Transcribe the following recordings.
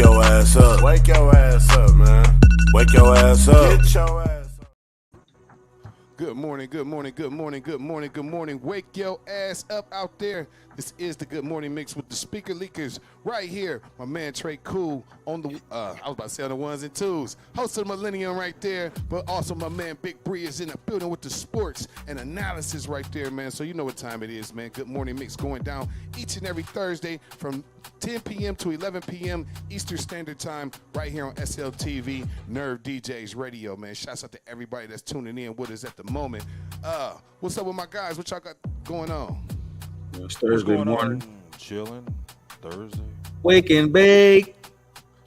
your ass up. Wake your ass up, man. Wake your ass up. Get your ass up. Good morning, good morning, good morning, good morning, good morning. Wake your ass up out there. This is the Good Morning Mix with the Speaker Leakers right here. My man Trey Cool on the, I was about to say on the ones and twos. Host of the Millennium right there, but also my man Big Bree is in the building with the sports and analysis right there, man. So you know what time it is, man. Good Morning Mix going down each and every Thursday from 10 p.m. to 11 p.m. Eastern Standard Time right here on SLTV Nerve DJs Radio, man. Shouts out to everybody that's tuning in with us at the moment. What's up with my guys? What y'all got going on? It's Thursday morning. Chilling. Thursday. Wake and bake.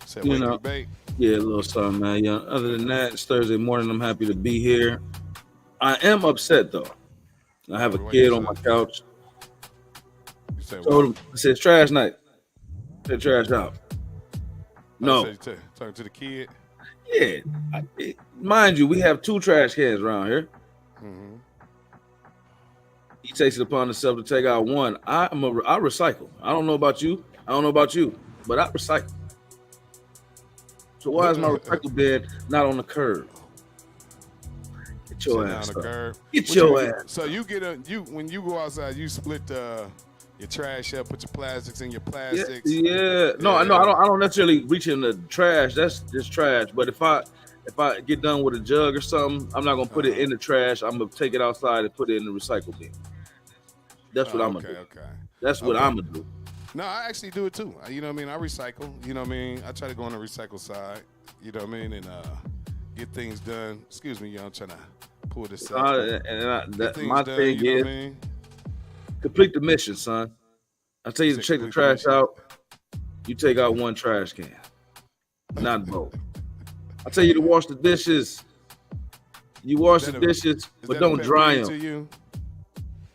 Said wake and bake. Yeah, a little something, man. Yeah. Other than that, it's Thursday morning. I'm happy to be here. I am upset though. I have a kid on my couch. You said told him, I said it's trash night. Said trash out. No. Talking to the kid. Yeah. Mind you, we have 2 trash cans around here. Mm-hmm. He takes it upon himself to take out one. I recycle. I don't know about you, but I recycle. So why is my recycle bin not on the curb? Get your ass on the curb. Get your ass. So you when you go outside, you split your trash up, put your plastics in your plastics. Yeah. No, I don't necessarily reach in the trash. That's just trash. But if I get done with a jug or something, I'm not gonna put it in the trash. I'm gonna take it outside and put it in the recycle bin. That's what I'm gonna do. Okay. That's what I'm gonna do. No, I actually do it too. You know what I mean? I recycle. You know what I mean? I try to go on the recycle side. You know what I mean? And get things done. Excuse me, I'm trying to pull this up. My thing is, complete the mission, son. I tell you to check the trash out. You take out 1 trash can, not both. I tell you to wash the dishes. You wash the dishes, but don't dry them.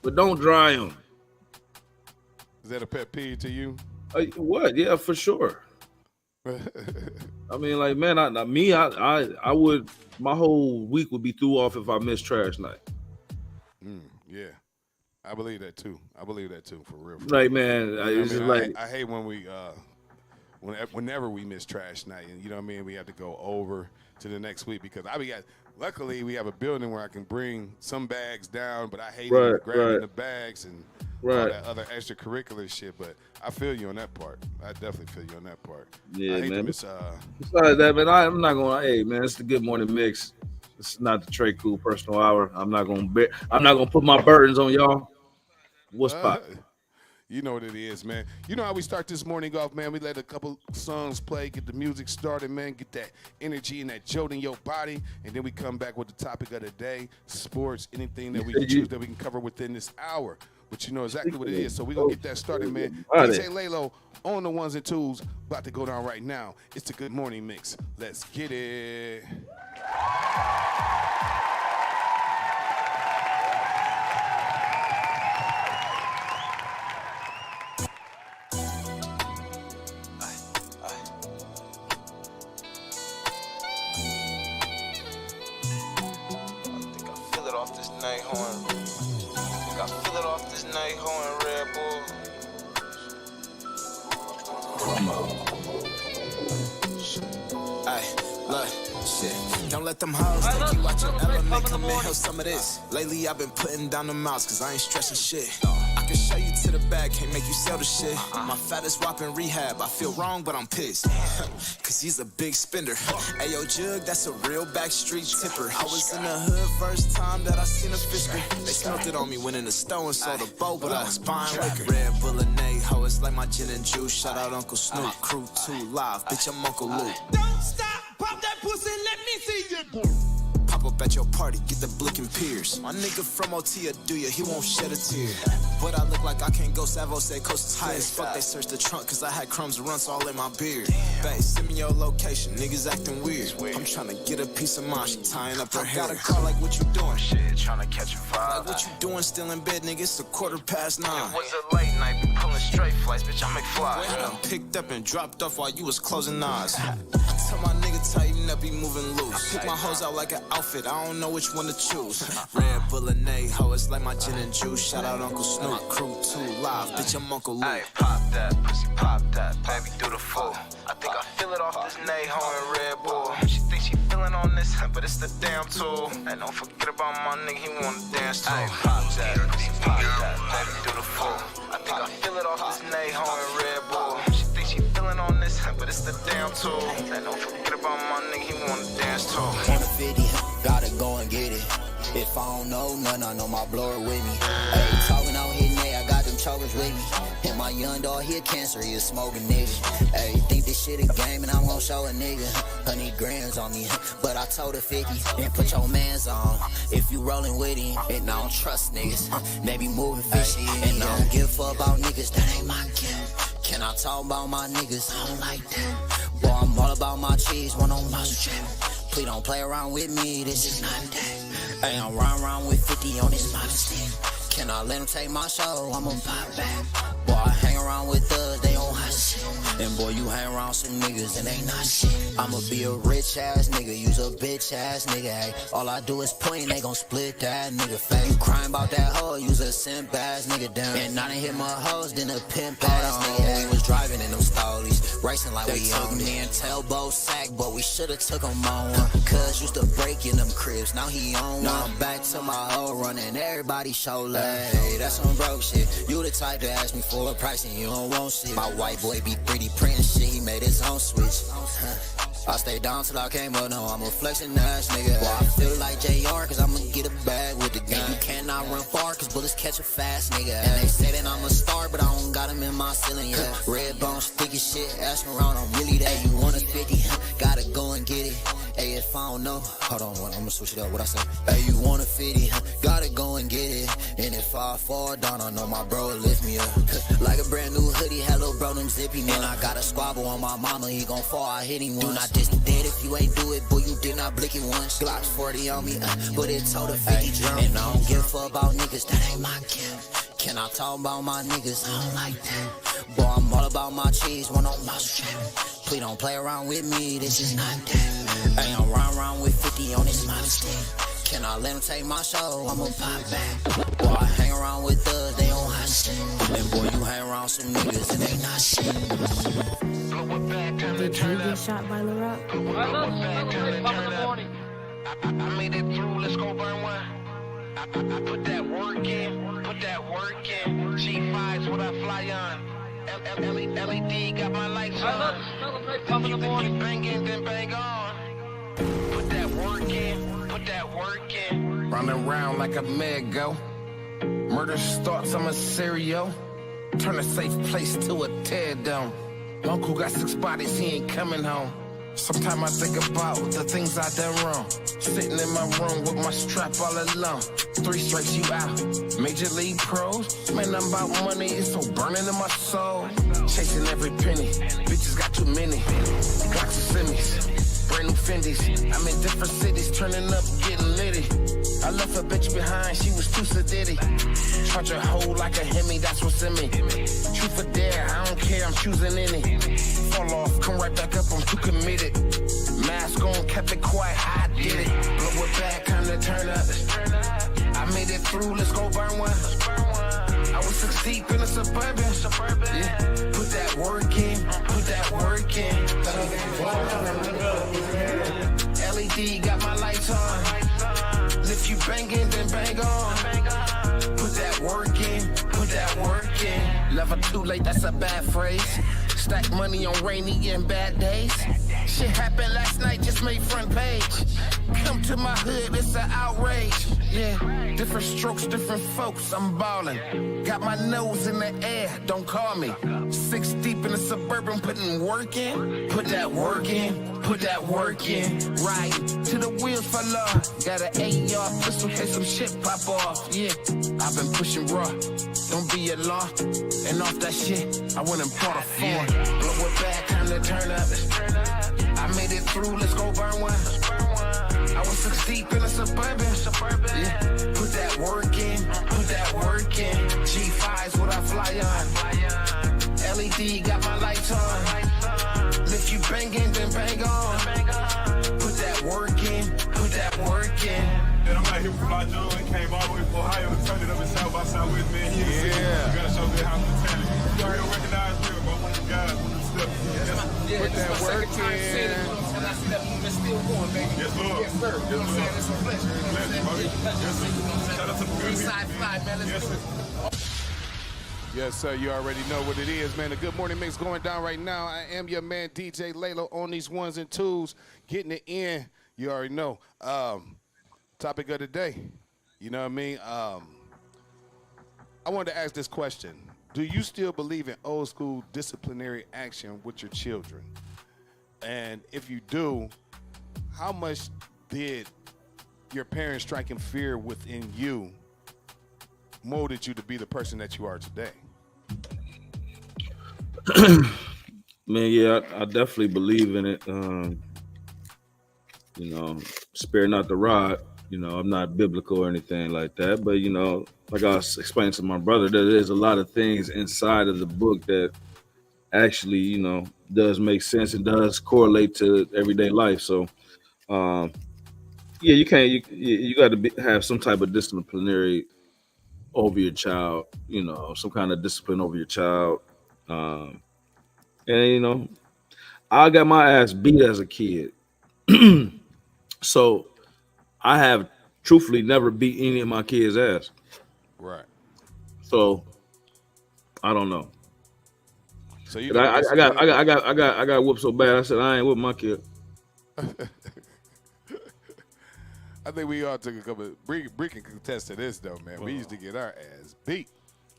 But don't dry them. Is that a pet peeve to you? What? Yeah, for sure. I mean, like, man, I would. My whole week would be threw off if I missed trash night. Yeah, I believe that too. For real. Like, man, I hate when we whenever we miss trash night, and you know what I mean, we have to go over to the next week because luckily we have a building where I can bring some bags down, but I hate grabbing the bags and all that other extracurricular shit. But I feel you on that part. I definitely feel you on that part. Yeah, I hate man. Besides that, man, I'm not going. Hey, man, it's the Good Morning Mix. It's not the Trey Cool personal hour. I'm not gonna put my burdens on y'all. What's pop? You know what it is, man. You know how we start this morning off, man. We let a couple songs play, get the music started, man. Get that energy and that jolt in your body. And then we come back with the topic of the day, sports, anything that we can choose that we can cover within this hour. But you know exactly what it is. So we're going to get that started, man. DJ Lalo on the ones and twos, about to go down right now. It's the Good Morning Mix. Let's get it. Don't let them hoes think you watch your element. Come and help some of this. Lately I've been putting down the mouse cause I ain't stressing shit. I can show you to the bag, can't make you sell the shit. My fattest wop in rehab, I feel wrong but I'm pissed. Cause he's a big spender. Ayo Jug, that's a real backstreet tipper. I was in the hood first time that I seen a fisker. They smelt it on me, went in the store and sold a bow, but I was buying liquor. Red Bull and ho, it's like my gin and juice. Shout out Uncle Snoop, Crew 2 Live, bitch I'm Uncle Luke. Don't stop, pop that pussy, let me see you. Pop up at your party, get the blick and pierce. My nigga from OT do ya, he won't shed a tear. But I look like I can't go Savo, say coast is high as fuck. They searched the trunk cause I had crumbs of runts all in my beard. Babe, send me your location, niggas acting weird. I'm tryna get a piece of mine, she tying up her hair. Got a call like what you doing? Shit, tryna catch a vibe. Like what you doing, still in bed, nigga, it's 9:15. It was a late night, we pulling straight flights, bitch, I make fly. I done picked up and dropped off while you was closing eyes. I tell my nigga tighten up, he moving loose. I pick my hoes out like an outfit, I don't know which one to choose. Red Bull and A-ho, it's like my gin and juice. Shout out Uncle Snoop, my crew too live. Bitch, I'm Uncle Luke. Ay, pop that, pussy, pop that, baby, do the full. I think I feel it off this Nay-ho and Red Bull. She thinks she feeling on this, but it's the damn tool. And don't forget about my nigga, he wanna dance too. Ay, pop that, pussy, pop that, baby, do the full. I think I feel it off this Nay-ho and Red Bull. She thinks she feeling on this, but it's the damn tool. And don't forget about my nigga, he wanna dance too. On the 50, gotta go and get it. If I don't know none, I know my blower with me. Hey, talking on his neck, I got them chokers with me. And my young dog, he a cancer, he a smoking nigga. Hey, think this shit a game and I'm gon' show a nigga 100 grams on me. But I told her 50, and put your mans on. If you rollin' with him, and I don't trust niggas. They be moving fishy, and I don't give a fuck about niggas, that ain't my game. Can I talk about my niggas? I don't like that. Boy, I'm all about my cheese, one on my strap. Please don't play around with me, this is not that. Hey, I'm riding around with 50 on this modesty. Can I let him take my show? I'ma pop back. Boy, I hang around with thugs, they on hot shit. And boy, you hang around some niggas and they not shit. I'ma be a rich ass nigga, use a bitch ass nigga, hey. All I do is point, they gon' split that nigga face. You crying about that hoe, use a simp ass nigga down. And I done hit my hoes, then a pimp ass nigga. We was driving in them stollies, racing like they we took me and Tailboat sack, but we shoulda took him on one. Cuz used to break in them cribs, now he on one. Now I'm back to my hoe running, everybody show love. Hey, that's some broke shit. You the type to ask me for a price and you don't want shit. My white boy be 3D printing shit, he made his own switch. I stayed down till I came up, no, I'm a flexing ass nigga. Boy, I feel like JR, cause I'ma get a bag with the gun. And you cannot run far, cause bullets catch a fast nigga. And they say that I'm a star, but I don't got him in my ceiling yet. Red bone, sticky shit, asking around, I'm really that. You want a 50, gotta go and get it. Hey, if I don't know, hold on, I'm gonna switch it up, what I say? Hey, you want a 50, gotta go and get it. And if I fall down, I know my bro will lift me up. Like a brand new hoodie, hello bro, them zippy man. I got a squabble on my mama, he gon' fall, I hit him once. Do not diss me dead if you ain't do it, boy, you did not blick it once. Glocks 40 on me, but it told a 50 drum. And I don't give a fuck about niggas, that ain't my kid. Can I talk about my niggas? I don't like that. Boy, I'm all about my cheese, one on my strap. Please don't play around with me, this is not that. Hey, I'm riding around with 50 on this modesty. Can I let him take my show? I'ma pop back. Boy, I hang around with thugs, they on hot shit. And boy, you hang around some niggas and they not shit. Did you get shot by LaRock? I made it through, let's go burn one. I put that work in, put that work in. G5's what I fly on. LED got my lights on. If you banging, then bang on. Put that work in, put that work in. Running around like a mad-go. Murder starts, I'm a serial. Turn a safe place to a tear down. My uncle got 6 bodies, he ain't coming home. Sometimes I think about the things I done wrong. Sitting in my room with my strap all alone. 3 strikes you out. Major league pros. Man, I'm about money, it's so burning in my soul. Chasing every penny. Bitches got too many. Glocks and semis. Brand new Fendis. I'm in different cities, turning up, getting litty. I left a bitch behind, she was too sedity. Charge her hoe like a Hemi, that's what's in me. Truth or dare, I don't care, I'm choosing any. Fall off, come right back up, I'm too committed. Mask on, kept it quiet, I did it. Blow it back, time to turn up. I made it through, let's go burn one. I was 6 deep in a suburban. Yeah. Put that work in, put that work in. LED got my lights on. If you banging, then bang on. Put that work in, put that work in. Never too late, that's a bad phrase. Stack money on rainy and bad days. Shit happened last night, just made front page. Come to my hood, it's an outrage. Yeah, different strokes, different folks, I'm ballin'. Got my nose in the air, don't call me. 6 deep in the suburban, putting work in. Put that work in, put that work in. Right to the wheels fall off. Got an 8-yard pistol, case some shit pop off. Yeah, I've been pushing raw, don't be alarmed. And off that shit, I went and bought a phone. Blow it back, time to turn up. I made it through, let's go burn one. I was 6 deep in a suburban. Yeah. Put that work in, put that work in. G5's what I fly on. LED got my lights on. If you banging, then bang on. Put that work in, put that that work in. Then I'm out here with Fly Joe and came all the way from Ohio and turned it up in South by Southwest, man. You gotta show good hospitality. You already recognize real, bro. One of the guys, one of the steps. Put that work in. And I see that movement still going, baby. Yes, Lord. Yes, sir. You know what I'm saying? It's a pleasure. You know what I'm saying? Yes, sir. Shout out to the good people. Inside fly, man. Let's do it. Yes, sir. You already know what it is, man. The Good Morning Mix going down right now. I am your man, DJ Lalo, on these ones and twos, getting it in. You already know. Topic of the day. You know what I mean? I wanted to ask this question. Do you still believe in old school disciplinary action with your children? And if you do, how much did your parents striking fear within you molded you to be the person that you are today? Man, yeah, I definitely believe in it. You know, spare not the rod. You know, I'm not biblical or anything like that, but you know, like I was explaining to my brother, that there's a lot of things inside of the book that actually, you know, does make sense and does correlate to everyday life. So, yeah, you can't. You got to have some type of disciplinary over your child. You know, some kind of discipline over your child. And you know, I got my ass beat as a kid, so I have truthfully never beat any of my kids' ass. Right. So I don't know. So you I got whooped so bad. I said I ain't whip my kid. I think we all took a couple. Bree can contest to this though, man. We used to get our ass beat.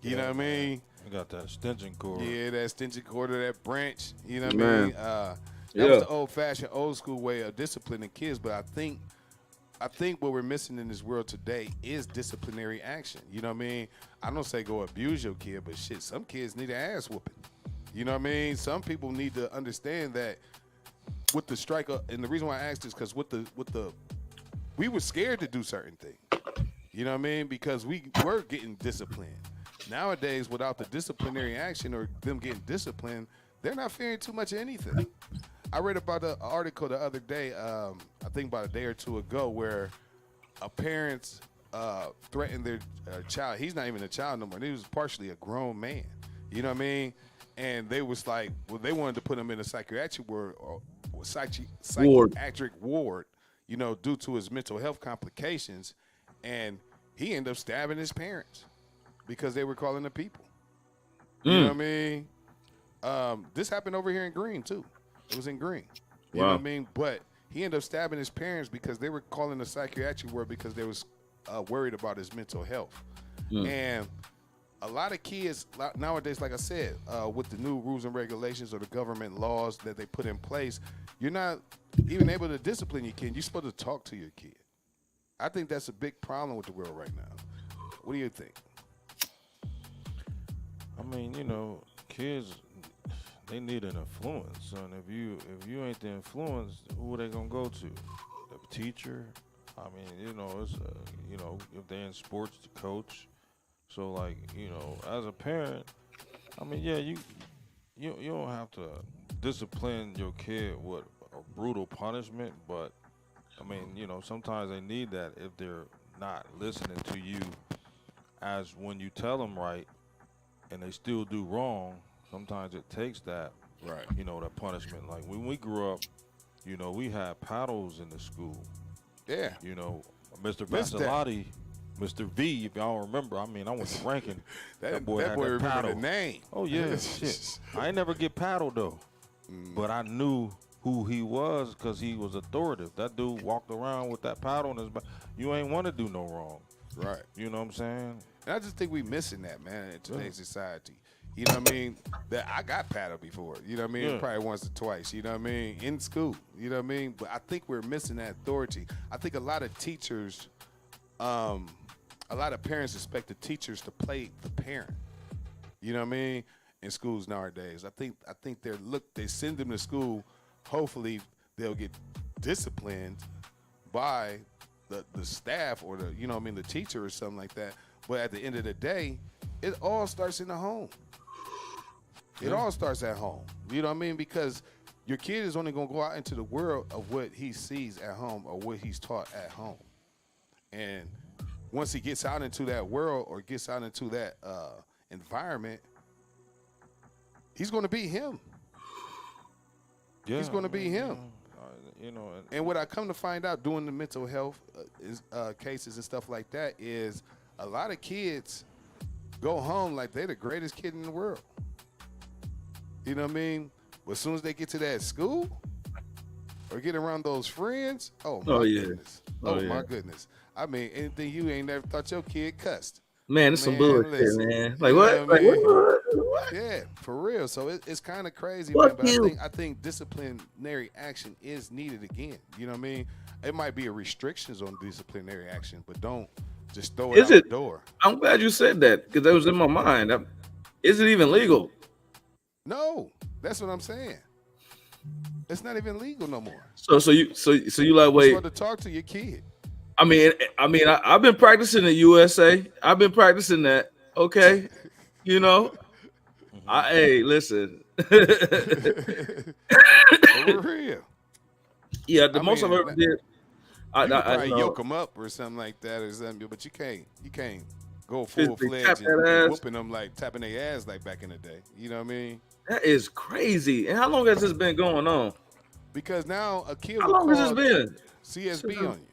You know what I mean? I got that extension cord. Yeah, that extension cord or that branch. You know what I Man. mean? That was the old-fashioned, old-school way of disciplining kids. But I think what we're missing in this world today is disciplinary action. You know what I mean? I don't say go abuse your kid, but shit, some kids need an ass whooping. You know what I mean? Some people need to understand that with the striker, and the reason why I asked is because we were scared to do certain things. You know what I mean? Because we were getting disciplined. Nowadays, without the disciplinary action or them getting disciplined, they're not fearing too much of anything. I read about an article the other day, I think about a day or two ago, where a parents threatened their child. He's not even a child no more. He was partially a grown man. You know what I mean? And they was like, well, they wanted to put him in a psychiatric ward, you know, due to his mental health complications. And he ended up stabbing his parents because they were calling the people. You know what I mean? This happened over here in Green, too. It was in Green. You know what I mean? But he ended up stabbing his parents because they were calling the psychiatric ward because they was worried about his mental health. And a lot of kids nowadays, like I said, with the new rules and regulations or the government laws that they put in place, you're not even able to discipline your kid. You're supposed to talk to your kid. I think that's a big problem with the world right now. What do you think? I mean, you know, kids, they need an influence, son. If you ain't the influence, who are they gonna go to? The teacher? I mean, you know, it's you know, if they're in sports, the coach. So like, you know, as a parent, I mean, yeah, you don't have to discipline your kid with a brutal punishment, but I mean, you know, sometimes they need that if they're not listening to you as when you tell them right and they still do wrong. Sometimes it takes that, right? You know, that punishment. Like when we grew up, you know, we had paddles in the school. Yeah. You know, Mr. Vasilati, Mr. V, if y'all remember. I mean, I went to Rankin. that boy had that remember paddle. The name. Oh yeah, shit. I ain't never get paddled though, but I knew who he was because he was authoritative. That dude walked around with that paddle in his back. You ain't want to do no wrong, right? You know what I'm saying? And I just think we missing that, man, in today's society. You know what I mean? That I got paddled before. You know what I mean? Probably once or twice. You know what I mean? In school. You know what I mean? But I think we're missing that authority. I think a lot of teachers, a lot of parents expect the teachers to play the parent. You know what I mean? In schools nowadays, I think they send them to school. Hopefully, they'll get disciplined by the staff or the, you know what I mean, the teacher or something like that. But at the end of the day, it all starts in the home. It all starts at home. You know what I mean? Because your kid is only going to go out into the world of what he sees at home or what he's taught at home. And once he gets out into that world or gets out into that environment, he's going to be him. Yeah, he's going to be him. You know, and what I come to find out doing the mental health cases and stuff like that is a lot of kids go home like they're the greatest kid in the world. You know what I mean? But as soon as they get to that school or get around those friends, oh my goodness. Oh my goodness. I mean, anything you ain't never thought your kid cussed. Man, it's some bullshit, listen, man. Like what? Like what? Yeah, for real. So it's kind of crazy, man. But I think disciplinary action is needed again. You know what I mean? It might be a restrictions on disciplinary action, but don't just throw it out the door. I'm glad you said that because that was in my mind. Is it even legal? No, that's what I'm saying. It's not even legal no more. So you like wait? You want to talk to your kid. I mean, I've been practicing in USA. I've been practicing that. Okay, you know. Hey, listen. For real. Yeah, most I've ever did. You could probably yoke them up or something like that or something, but you can't go full fledged and whooping them like tapping their ass like back in the day. You know what I mean? That is crazy. And how long has this been going on? Because now a kid. How long has this been? CSB on you.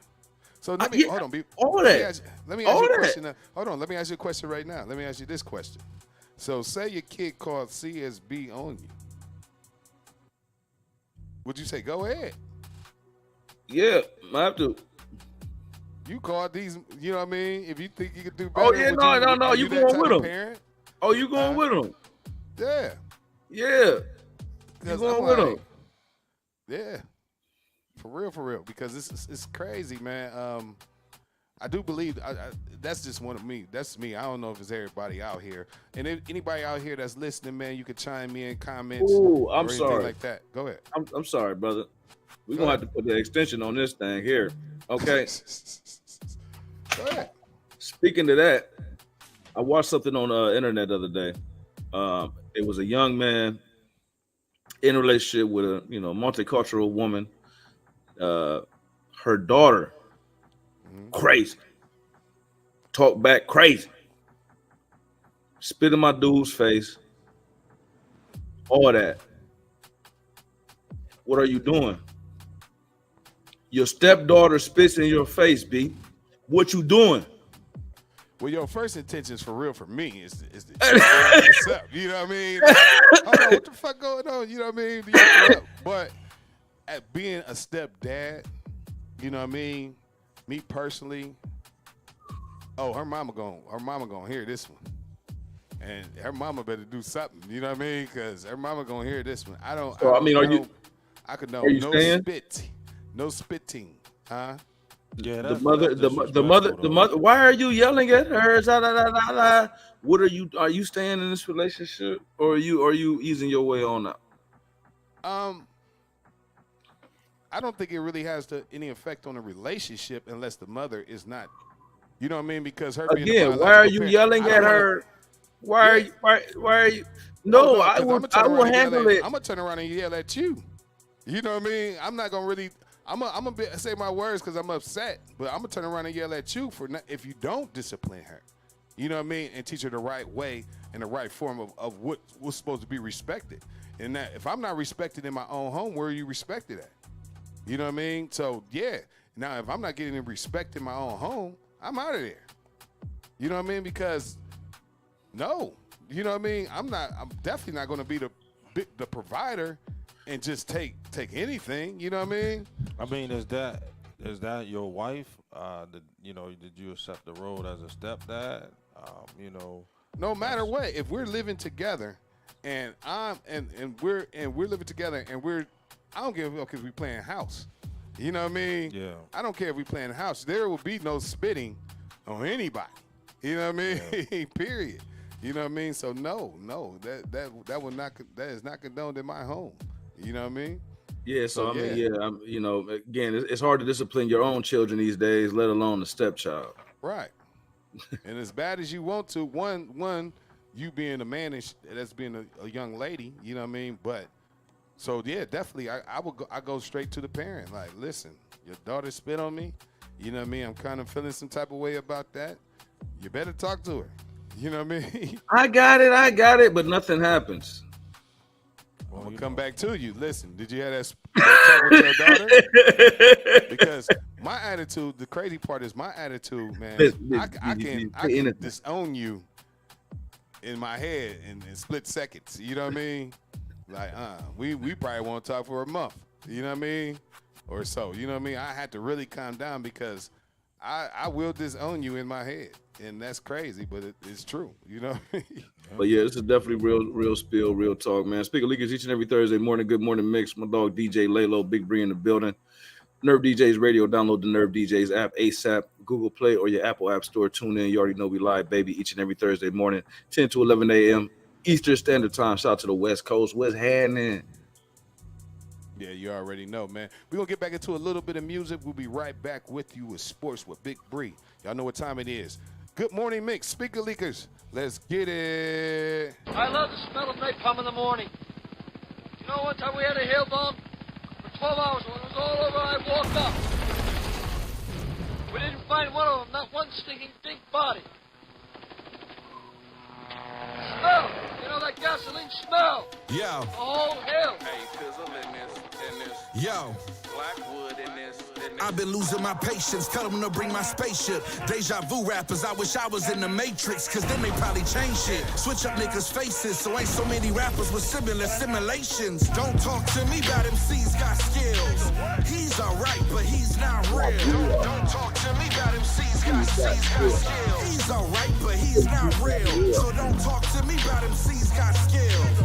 So let me hold on. All that. Let me ask you a question. Hold on. Let me ask you a question right now. Let me ask you this question. So say your kid called CSB on you. Would you say go ahead? Yeah, I have to. You called these. You know what I mean? If you think you could do better. Oh yeah, no. You going with them? Oh, you going with them? Yeah. Yeah. You going with them? Yeah. For real, because it's crazy, man. I do believe that's just one of me. That's me. I don't know if it's everybody out here. And if anybody out here that's listening, man, you could chime in, comments. Ooh, I'm sorry. Like that. Go ahead. I'm sorry, brother. We're gonna have to put the extension on this thing here. Okay. Go ahead. Speaking of that, I watched something on the internet the other day. It was a young man in a relationship with a multicultural woman. Her daughter, crazy, talk back crazy, spit in my dude's face, all that. What are you doing? Your stepdaughter spits in your face, B. What you doing? Well, your first intentions for real for me is to what's up. You know what I mean? Like, hold on, what the fuck going on? You know what I mean? But at being a stepdad, you know what I mean? Me personally, her mama gonna hear this one, and her mama better do something. You know what I mean? Because her mama gonna hear this one. I could know no spitting, huh? Yeah, the mother. Why are you yelling at her? What are you? Are you staying in this relationship, or are you easing your way on out? I don't think it really has any effect on the relationship unless the mother is not. You know what I mean? Because her again, why are you yelling at her? Why are you? No, I will handle it. I'm gonna turn around and yell at you. You know what I mean? I'm not gonna really. I'm gonna say my words because I'm upset, but I'm gonna turn around and yell at you if you don't discipline her. You know what I mean? And teach her the right way and the right form of what's supposed to be respected. And that if I'm not respected in my own home, where are you respected at? You know what I mean? So yeah. Now if I'm not getting respect in my own home, I'm out of there. You know what I mean? Because no, you know what I mean? I'm definitely not gonna be the provider and just take anything. You know what I mean? I mean, is that your wife? Did you accept the role as a stepdad? No matter what, if we're living together, and we're living together, and I don't give a fuck if we playing house. You know what I mean? Yeah. I don't care if we playing house. There will be no spitting on anybody. You know what I mean? Yeah. Period. You know what I mean? So no, that is not condoned in my home. You know what I mean? Yeah. So I mean, again, it's hard to discipline your own children these days, let alone a stepchild. Right. And as bad as you want to, one, you being a man and that's being a young lady, you know what I mean? But So yeah, definitely. I go straight to the parent. Like, listen, your daughter spit on me. You know what I mean? I'm kind of feeling some type of way about that. You better talk to her. You know what I mean? I got it, but nothing happens. I'm gonna come back to you. Listen, did you have that talk with your daughter? Because my attitude, the crazy part is my attitude, man. I can disown you in my head in split seconds. You know what I mean? Like, we probably won't talk for a month. You know what I mean? Or so. You know what I mean? I had to really calm down because I will disown you in my head. And that's crazy, but it's true, you know? But yeah, this is definitely real spill, real talk, man. Speaker Leakers each and every Thursday morning. Good morning mix. My dog DJ Lalo, Big Bree in the building. Nerve DJs Radio. Download the Nerve DJs app ASAP, Google Play, or your Apple App Store. Tune in. You already know we live, baby, each and every Thursday morning, 10 to 11 a.m. Eastern Standard Time. Shout out to the West Coast. What's happening? Yeah, you already know, man. We're going to get back into a little bit of music. We'll be right back with you with sports with Big Bree. Y'all know what time it is. Good morning, mix. Speaker Leakers. Let's get it. I love the smell of napalm in the morning. You know, one time we had a hail bomb for 12 hours. When it was all over, I woke up. We didn't find one of them, not one stinking dink body. Smell. You know that gasoline smell. Yo. Oh, hell. Hey, fizzle in this. Yo. Blackwood in this. I've been losing my patience, tell them to bring my spaceship. Deja vu rappers, I wish I was in the Matrix, cause then they probably change shit. Switch up niggas' faces, so ain't so many rappers with similar simulations. Don't talk to me about MC's got skills. He's alright, but he's not real. Don't talk to me about MC's got skills. He's alright, but he's not real. So don't talk to me about MC's got skills.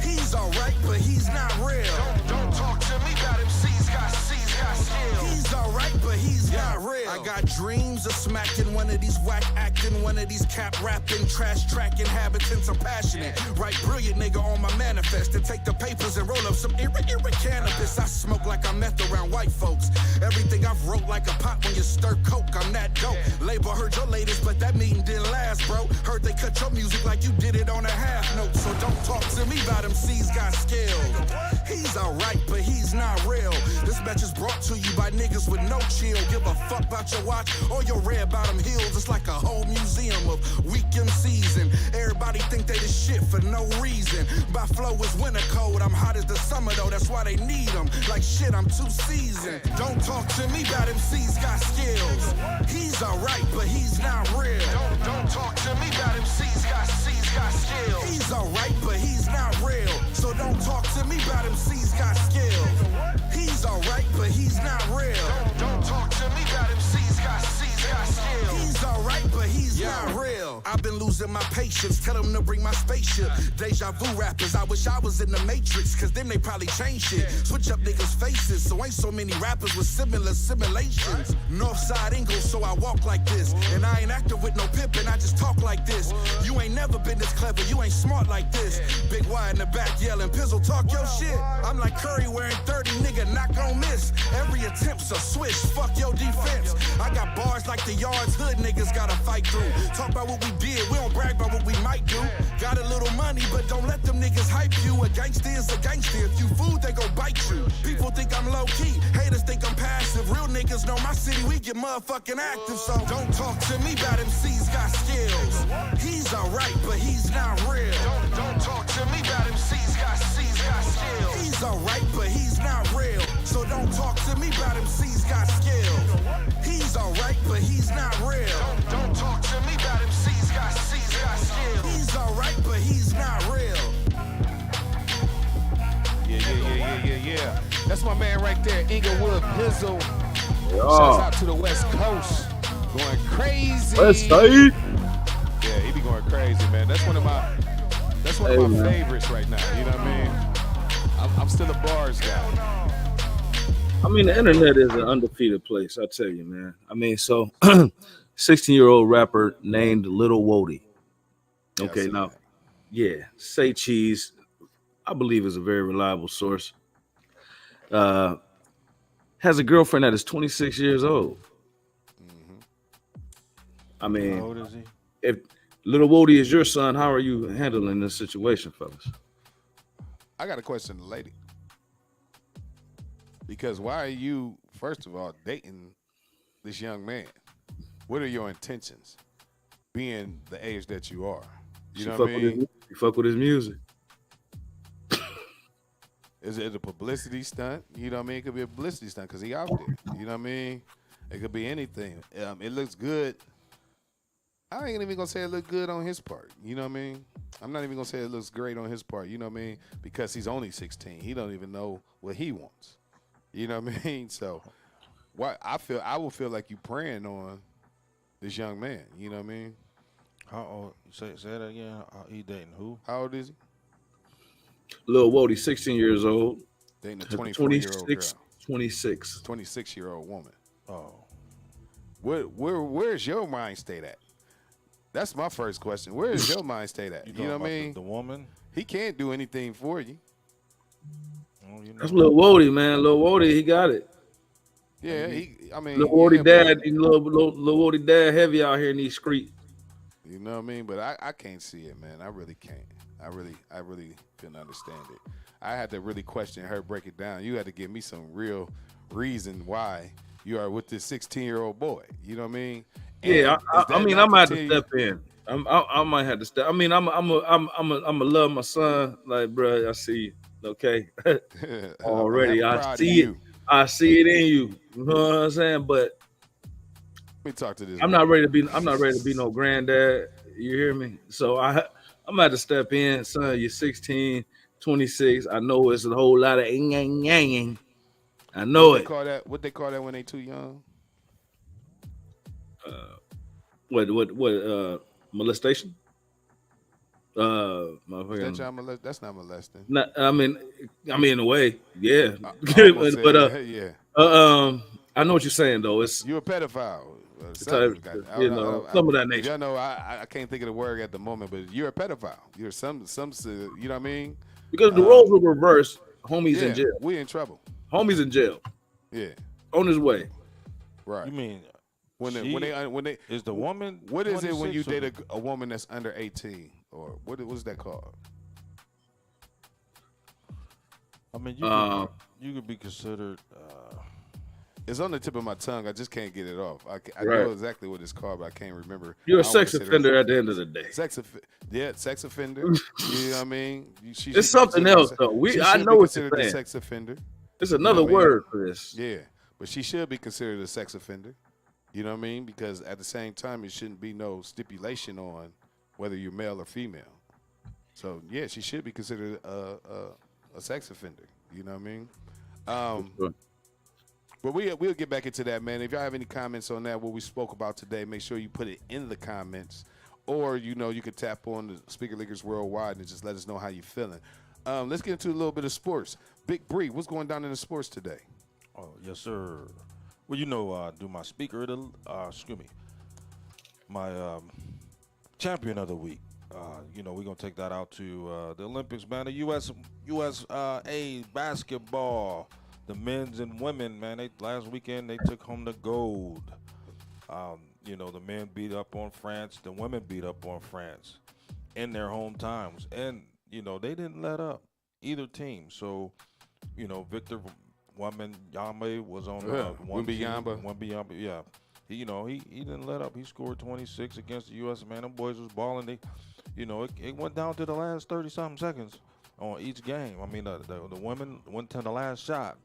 He's alright, but he's not real. Don't talk to me about MC's got skills. He's alright, but he's not real. I got dreams of smacking one of these whack acting, one of these cap rapping, trash track inhabitants. I'm passionate. Write brilliant nigga on my manifest and take the papers and roll up some cannabis. I smoke like I'm meth around white folks. Everything I've wrote like a pot when you stir coke. I'm that dope. Label heard your latest, but that meeting didn't last, bro. Heard they cut your music like you did it on a half note. So don't talk to me about MC's got skills. He's alright, but he's not real. This match is brought to you by niggas with no chill. Give a fuck about your watch or your red bottom heels. It's like a whole museum of weak MCs, and everybody think they the shit for no reason. My flow is winter cold. I'm hot as the summer though. That's why they need them. Like shit, I'm too seasoned. Don't talk to me about MC's got skills. He's alright, but he's not real. Don't talk to me about MC's got skills. He's alright, but he's not real. So don't talk to me about MC's got skills. He's alright, but he's not real. Don't talk to me about MC's got skills. He's alright, but he's not real. I've been losing my patience. Tell them to bring my spaceship. Deja vu rappers, I wish I was in the Matrix, cause then they probably change shit. Switch up niggas' faces, so ain't so many rappers with similar simulations. Northside Ingalls, so I walk like this. And I ain't active with no pimpin', I just talk like this. You ain't never been this clever, you ain't smart like this. Big Y in the back yelling, Pizzle, talk your shit. I'm like Curry wearing 30, nigga, not gon' miss. Every attempt's a swish, fuck your defense. I got bars like the yards hood niggas gotta fight through. Talk about what we did, we don't brag about what we might do. Got a little money, but don't let them niggas hype you. A gangster is a gangster, if you fool, they gon' bite you. People think I'm low-key, haters think I'm passive. Real niggas know my city, we get motherfucking active. So don't talk to me about MC's got skills. He's alright, but he's not real. Don't talk to me about MC's got skills. He's alright, but he's not real. So don't talk to me about MC's got skills. He's alright, but he's not real. Don't talk to me about MC's got skills. He's alright, but he's not real. Yeah. That's my man right there, Inglewood Pizzle. Shouts out to the West Coast. Going crazy. West Side. Yeah, he be going crazy, man. That's one of my favorites right now. You know what I mean? I'm still a bars guy. I mean, the internet is an undefeated place, I tell you, man. I mean, so 16-year-old rapper named Little Wody. Okay, now, yeah, Say Cheese, I believe is a very reliable source. Has a girlfriend that is 26 years old. Mm-hmm. I mean, how old is he? If Little Wody is your son, how are you handling this situation, fellas? I got a question to the lady. Because why are you, first of all, dating this young man? What are your intentions? Being the age that you are, you know what I mean? You fuck with his music. Is it a publicity stunt? You know what I mean? It could be a publicity stunt because he out there. You know what I mean? It could be anything. It looks good. I ain't even gonna say it looked good on his part. You know what I mean? I'm not even gonna say it looks great on his part. You know what I mean? Because he's only 16. He don't even know what he wants. You know what I mean? So, I will feel like you preying on this young man. You know what I mean? How old? Say that again. He dating who? How old is he? Lil Wody, 16 years old. Dating a 24-year-old girl. 26. 26-year-old woman. Oh. Where's your mind state at? That's my first question. Where is your mind state at? You know what I mean? The woman? He can't do anything for you. Oh, you know. That's Lil Wody, man. Lil Wody, he got it. Yeah, Lil Wody dad, Lil Wody dad heavy out here in these streets. You know what I mean? But I can't see it, man. I really can't. I really couldn't understand it. I had to really question her, break it down. You had to give me some real reason why you are with this 16-year-old boy. You know what I mean? Yeah, I mean, I might have to step in. I might have to step. I mean, I'm a love my son. Like, bro, I see you. Okay, already I see it. I see it in you. You know what I'm saying? But let me talk to this. I'm not ready to be no granddad. You hear me? So I'm gonna have to step in, son. You're 16, 26. I know it's a whole lot of yang. I know it. What they call that when they too young? What molestation? That's not molesting. I mean in a way, yeah. But yeah. I know what you're saying though. You're a pedophile. Some of that nature. Y'all know I can't think of the word at the moment, but you're a pedophile. You're some you know what I mean? Because the roles were reversed. Homies in jail. We in trouble. Homies in jail. Yeah. On his way. Right. You mean when they is the woman? What is it when you date a woman that's under 18, or what is that called? I mean, you could be considered. It's on the tip of my tongue. I just can't get it off. I know exactly what it's called, but I can't remember. You're a sex offender at the end of the day. Sex offender. You know what I mean? It's something else though. I know what you're saying. A sex offender. There's another word for this. Yeah, but she should be considered a sex offender. You know what I mean? Because at the same time, it shouldn't be no stipulation on whether you're male or female. So yeah, she should be considered a sex offender. You know what I mean? But we'll get back into that, man. If y'all have any comments on that, what we spoke about today, make sure you put it in the comments. Or, you can tap on the Speaker Leakers Worldwide and just let us know how you're feeling. Let's get into a little bit of sports. Big Bree, what's going down in the sports today? Oh, yes, sir. Well, do my speaker, my champion of the week. We're going to take that out to the Olympics, man. The USA basketball. The men's and women, man, last weekend they took home the gold. The men beat up on France. The women beat up on France in their home times. And, they didn't let up, either team. So, Victor Wembanyama was on Wembanyama, yeah. He didn't let up. He scored 26 against the U.S. Man, them boys was balling. It went down to the last 30-something seconds on each game. I mean, the women went to the last shot.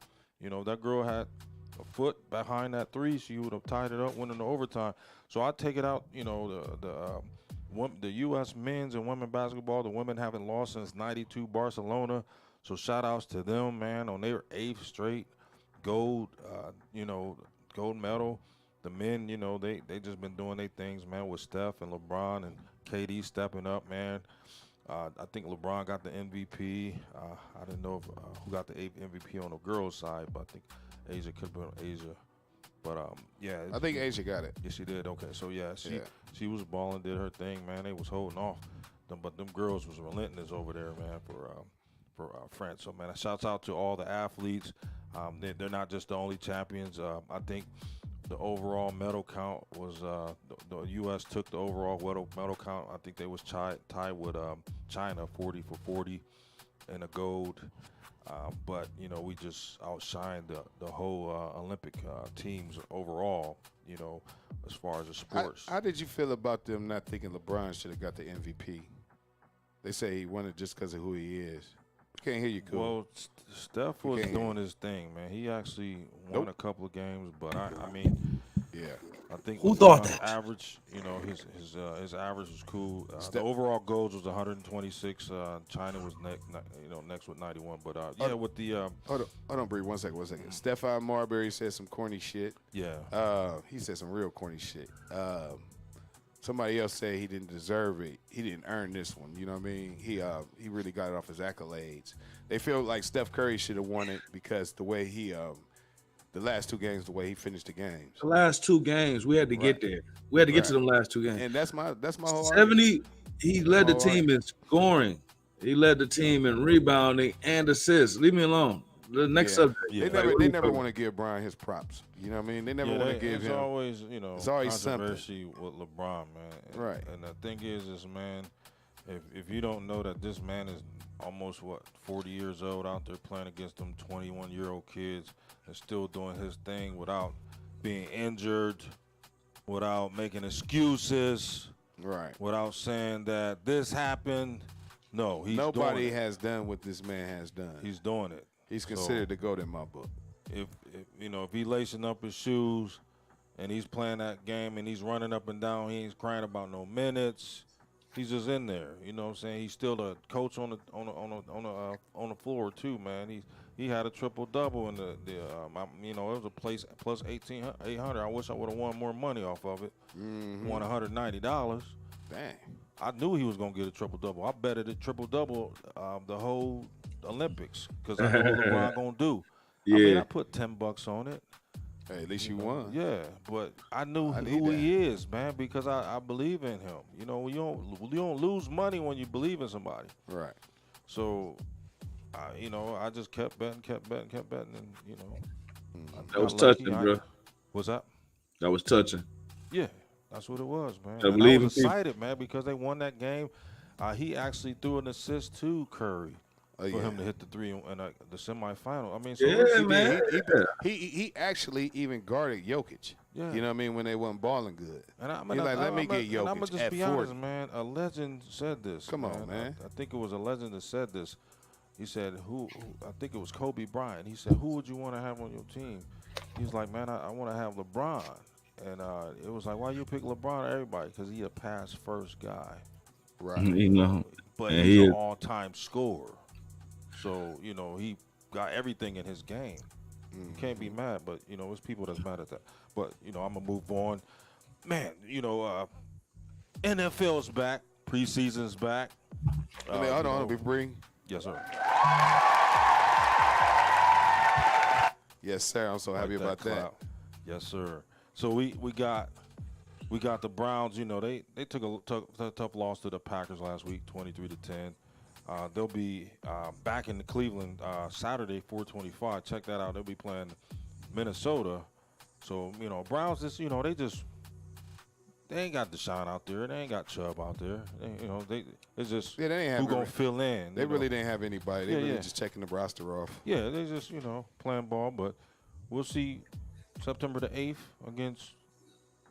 That girl had a foot behind that three. She would have tied it up, went into overtime. So I take it out, the U.S. men's and women basketball, the women haven't lost since 92 Barcelona. So shout outs to them, man, on their 8th straight gold, gold medal. The men, they just been doing their things, man, with Steph and LeBron and KD stepping up, man. I think LeBron got the MVP. I didn't know who got the MVP on the girls' side, but I think Asia could have been Asia. But, yeah. I think Asia got it. Yes, she did. Okay, so, yeah, she was balling, did her thing, man. They was holding off. But them girls was relentless over there, man, for France. So, man, shouts out to all the athletes. They're not just the only champions. I think the overall medal count was the U.S. took the overall medal count. I think they was tied with China 40 for 40 and a gold. But you know, we just outshined the whole Olympic teams overall. You know, as far as the sports. How did you feel about them not thinking LeBron should have got the MVP? They say he won it just because of who he is. Can't hear you, cool. Well, Steph was doing his thing, man. He actually won a couple of games, but I mean, yeah, I think who thought that average, you know, his average was cool. The overall goals was 126. China was next with 91. But with the hold on, Bree, one second. Stephon Marbury said some corny shit. Yeah, he said some real corny shit. Somebody else said he didn't deserve it. He didn't earn this one. You know what I mean? He really got it off his accolades. They feel like Steph Curry should have won it because the way he the last two games, the way he finished the games. The last two games, we had to get there. We had to get to them last two games. And that's my whole 70. Argument. He led the team in scoring. He led the team in rebounding and assists. Leave me alone. The next subject. Yeah. They never want to give Brian his props. You know what I mean? They never want to give him. It's always, it's always controversy something with LeBron, man. Right. And the thing is, man, if you don't know that this man is almost 40 years old out there playing against them 21-year-old kids and still doing his thing without being injured, without making excuses, right? Without saying that this happened. No, nobody has done what this man has done. He's doing it. He's considered the GOAT in my book. If he lacing up his shoes and he's playing that game and he's running up and down, he ain't crying about no minutes. He's just in there. You know what I'm saying? He's still a coach on the floor too, man. He had a triple-double in it was a place plus 800. I wish I would have won more money off of it. Mm-hmm. Won $190. Dang. I knew he was going to get a triple-double. I betted a triple-double the whole Olympics because I know what LeBron going to do. Yeah. I mean, I put $10 on it. Hey, at least you won. Yeah, but I knew who he is, man, because I believe in him. You know, you don't lose money when you believe in somebody. Right. So, I just kept betting, and that was touching, bro. What's that? That was touching. Yeah, that's what it was, man. I was excited, man, because they won that game. He actually threw an assist to Curry. For him to hit the three in the semifinal. I mean, so man. He actually even guarded Jokic. Yeah. You know what I mean? When they wasn't balling good. And let me get Jokic and I'm gonna just at be 40. honest, man. A legend said this. Come on, man. I think it was a legend that said this. He said, "Who?" I think it was Kobe Bryant. He said, "Who would you want to have on your team?" He's like, "Man, I want to have LeBron." And it was like, "Why you pick LeBron?" Everybody, because he a pass first guy, right? You know, but he's an all-time scorer. So, he got everything in his game. You can't be mad, but, there's people that's mad at that. But, I'm going to move on. Man, NFL's back. Preseason's back. Hold on, we bring. Yes, sir. Yes, sir. I'm so happy about that. Yes, sir. So we got the Browns. They took a tough loss to the Packers last week, 23-10. They'll be back in Cleveland Saturday, 4:25. Check that out. They'll be playing Minnesota. So, Browns they ain't got Deshaun out there. They ain't got Chubb out there. It's just they ain't who gonna fill in. They really didn't have anybody. They really just checking the roster off. Yeah, they just playing ball. But we'll see September the 8th against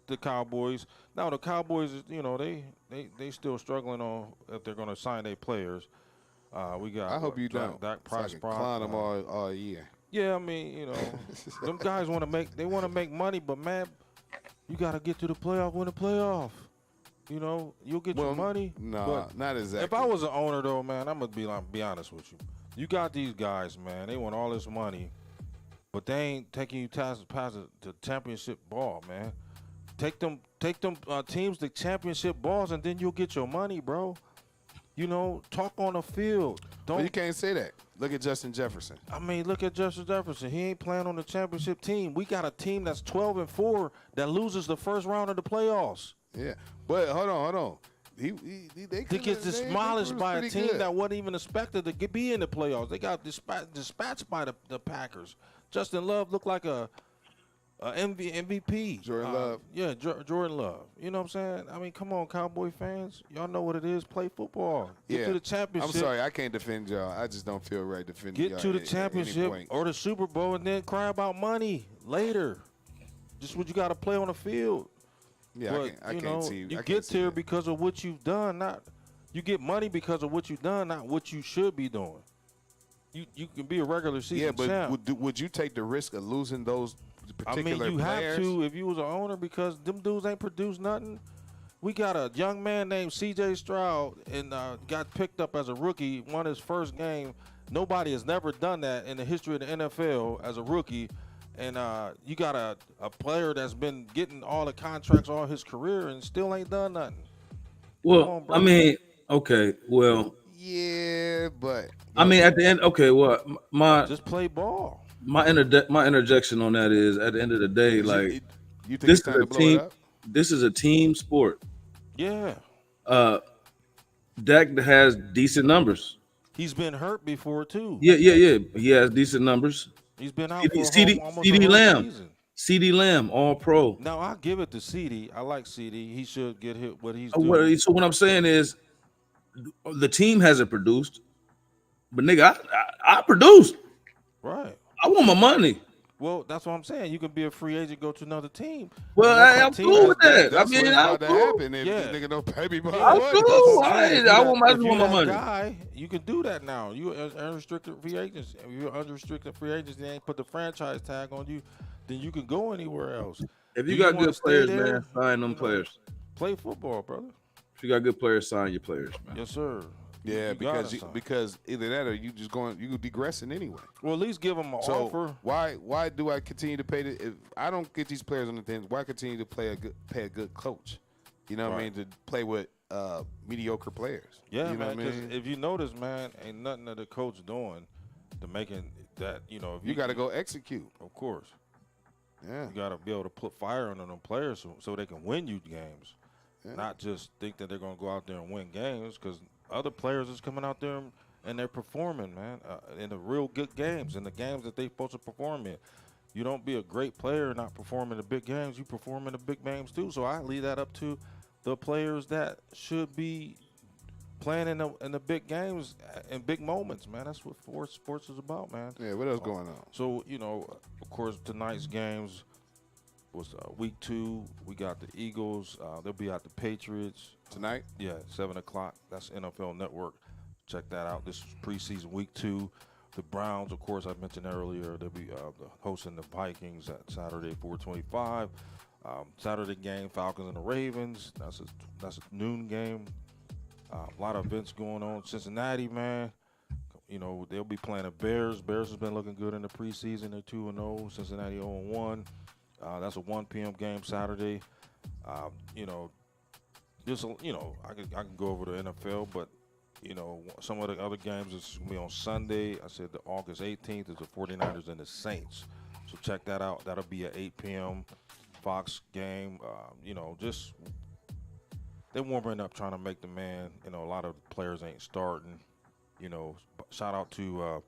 the Cowboys. Now the Cowboys, they still struggling on if they're gonna sign their players. We got. I hope you don't. Dak Prescott. Clown them all year. Yeah, I mean, them guys want to make money, but man, you got to get to the playoff, win the playoff. You'll get your money. No, not exactly. If I was an owner though, man, I'm gonna be honest with you. You got these guys, man. They want all this money, but they ain't taking you past the championship ball, man. Take them teams to championship balls, and then you'll get your money, bro. Talk on the field. But you can't say that. Look at Justin Jefferson. I mean, look at Justin Jefferson. He ain't playing on the championship team. We got a team that's 12-4 that loses the first round of the playoffs. Yeah, but hold on. They get demolished by a team that wasn't even expected to be in the playoffs. They got dispatched by the Packers. Justin Love looked like a MVP. Jordan Love. Yeah, Jordan Love. You know what I'm saying? I mean, come on, Cowboy fans. Y'all know what it is. Play football. Get to the championship. I'm sorry, I can't defend y'all. I just don't feel right defending y'all. Get to the championship or the Super Bowl and then cry about money later. Just what you got to play on the field. Yeah, but, I can't see. You get there because of what you've done, not you get money because of what you've done, not what you should be doing. You can be a regular season champ. Would you take the risk of losing those particular you players? have to if you was an owner because them dudes ain't produced nothing. We got a young man named C.J. Stroud and got picked up as a rookie, won his first game. Nobody has never done that in the history of the NFL as a rookie. And you got a player that's been getting all the contracts all his career and still ain't done nothing. Well, I mean, okay, well. Yeah, but I mean, at the end, okay, well, just play ball. My interjection on that is, at the end of the day, like, you think this it's time is to a blow team. it up? This is a team sport. Yeah. Dak has decent numbers. He's been hurt before too. Yeah. He has decent numbers. He's been out for almost CeeDee Lamb. season. CeeDee Lamb, all pro. Now I give it to CeeDee. I like CeeDee. He should get hit what he's doing. So what I'm saying is, the team hasn't produced, but nigga, I produced. Right. I want my money. Well, that's what I'm saying. You can be a free agent, go to another team. Well, I'm cool with that. That's what's about to happen if yeah. this nigga don't pay me my I'm money. cool. I want my money. Guy, you can do that now. You unrestricted free agents. If you're unrestricted free agents, they ain't put the franchise tag on you, then you can go anywhere else. If you got good players, man, sign them players. Play football, brother. If you got good players, sign your players, man. Yes, sir. Yeah, because either that or you degressing anyway. Well, at least give them an offer. Why do I continue to pay if I don't get these players on the thing? Why continue to pay a good coach? You know what I mean? To play with mediocre players. Yeah, you know man. Because I mean? if you notice, man, ain't nothing that the coach doing to making that. If you got to go execute. Of course. Yeah. You got to be able to put fire under them players so they can win you games. Yeah. Not just think that they're going to go out there and win games, because other players is coming out there and they're performing, man, in the real good games, in the games that they're supposed to perform in. You don't be a great player and not perform in the big games. You perform in the big games too. So I leave that up to the players that should be playing in the big games and big moments, man. That's what sports is about, man. Yeah, what else going on? So, of course, tonight's games was week 2. We got the Eagles. They'll be at the Patriots tonight. Yeah, 7 o'clock. That's NFL Network. Check that out. This is preseason week 2. The Browns, of course, I mentioned earlier, they'll be hosting the Vikings at Saturday, 4:25. Saturday game, Falcons and the Ravens. That's a noon game. A lot of events going on. Cincinnati, man. They'll be playing the Bears. Bears has been looking good in the preseason. They're 2-0. Cincinnati 0-1. That's a 1 p.m. game Saturday. I can go over the NFL, but some of the other games is going to be on Sunday. I said the August 18th is the 49ers and the Saints. So check that out. That'll be at 8 p.m. Fox game. Just they're warming up, trying to make the man. A lot of players ain't starting. Shout out to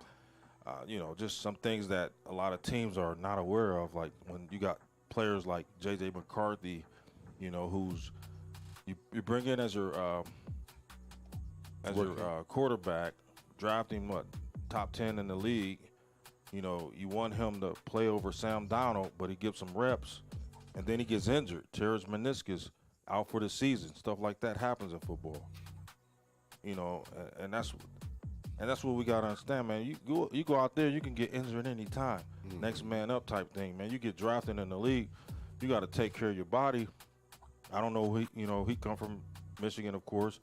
just some things that a lot of teams are not aware of, like when you got players like J.J. McCarthy, who's you bring in as your quarterback, drafting top 10 in the league. You want him to play over Sam Donald, but he gives some reps, and then he gets injured, tears meniscus, out for the season. Stuff like that happens in football. And that's what we gotta understand, man. You go out there, you can get injured any time. Next man up type thing, man. You get drafted in the league, you got to take care of your body. I don't know he come from Michigan, of course,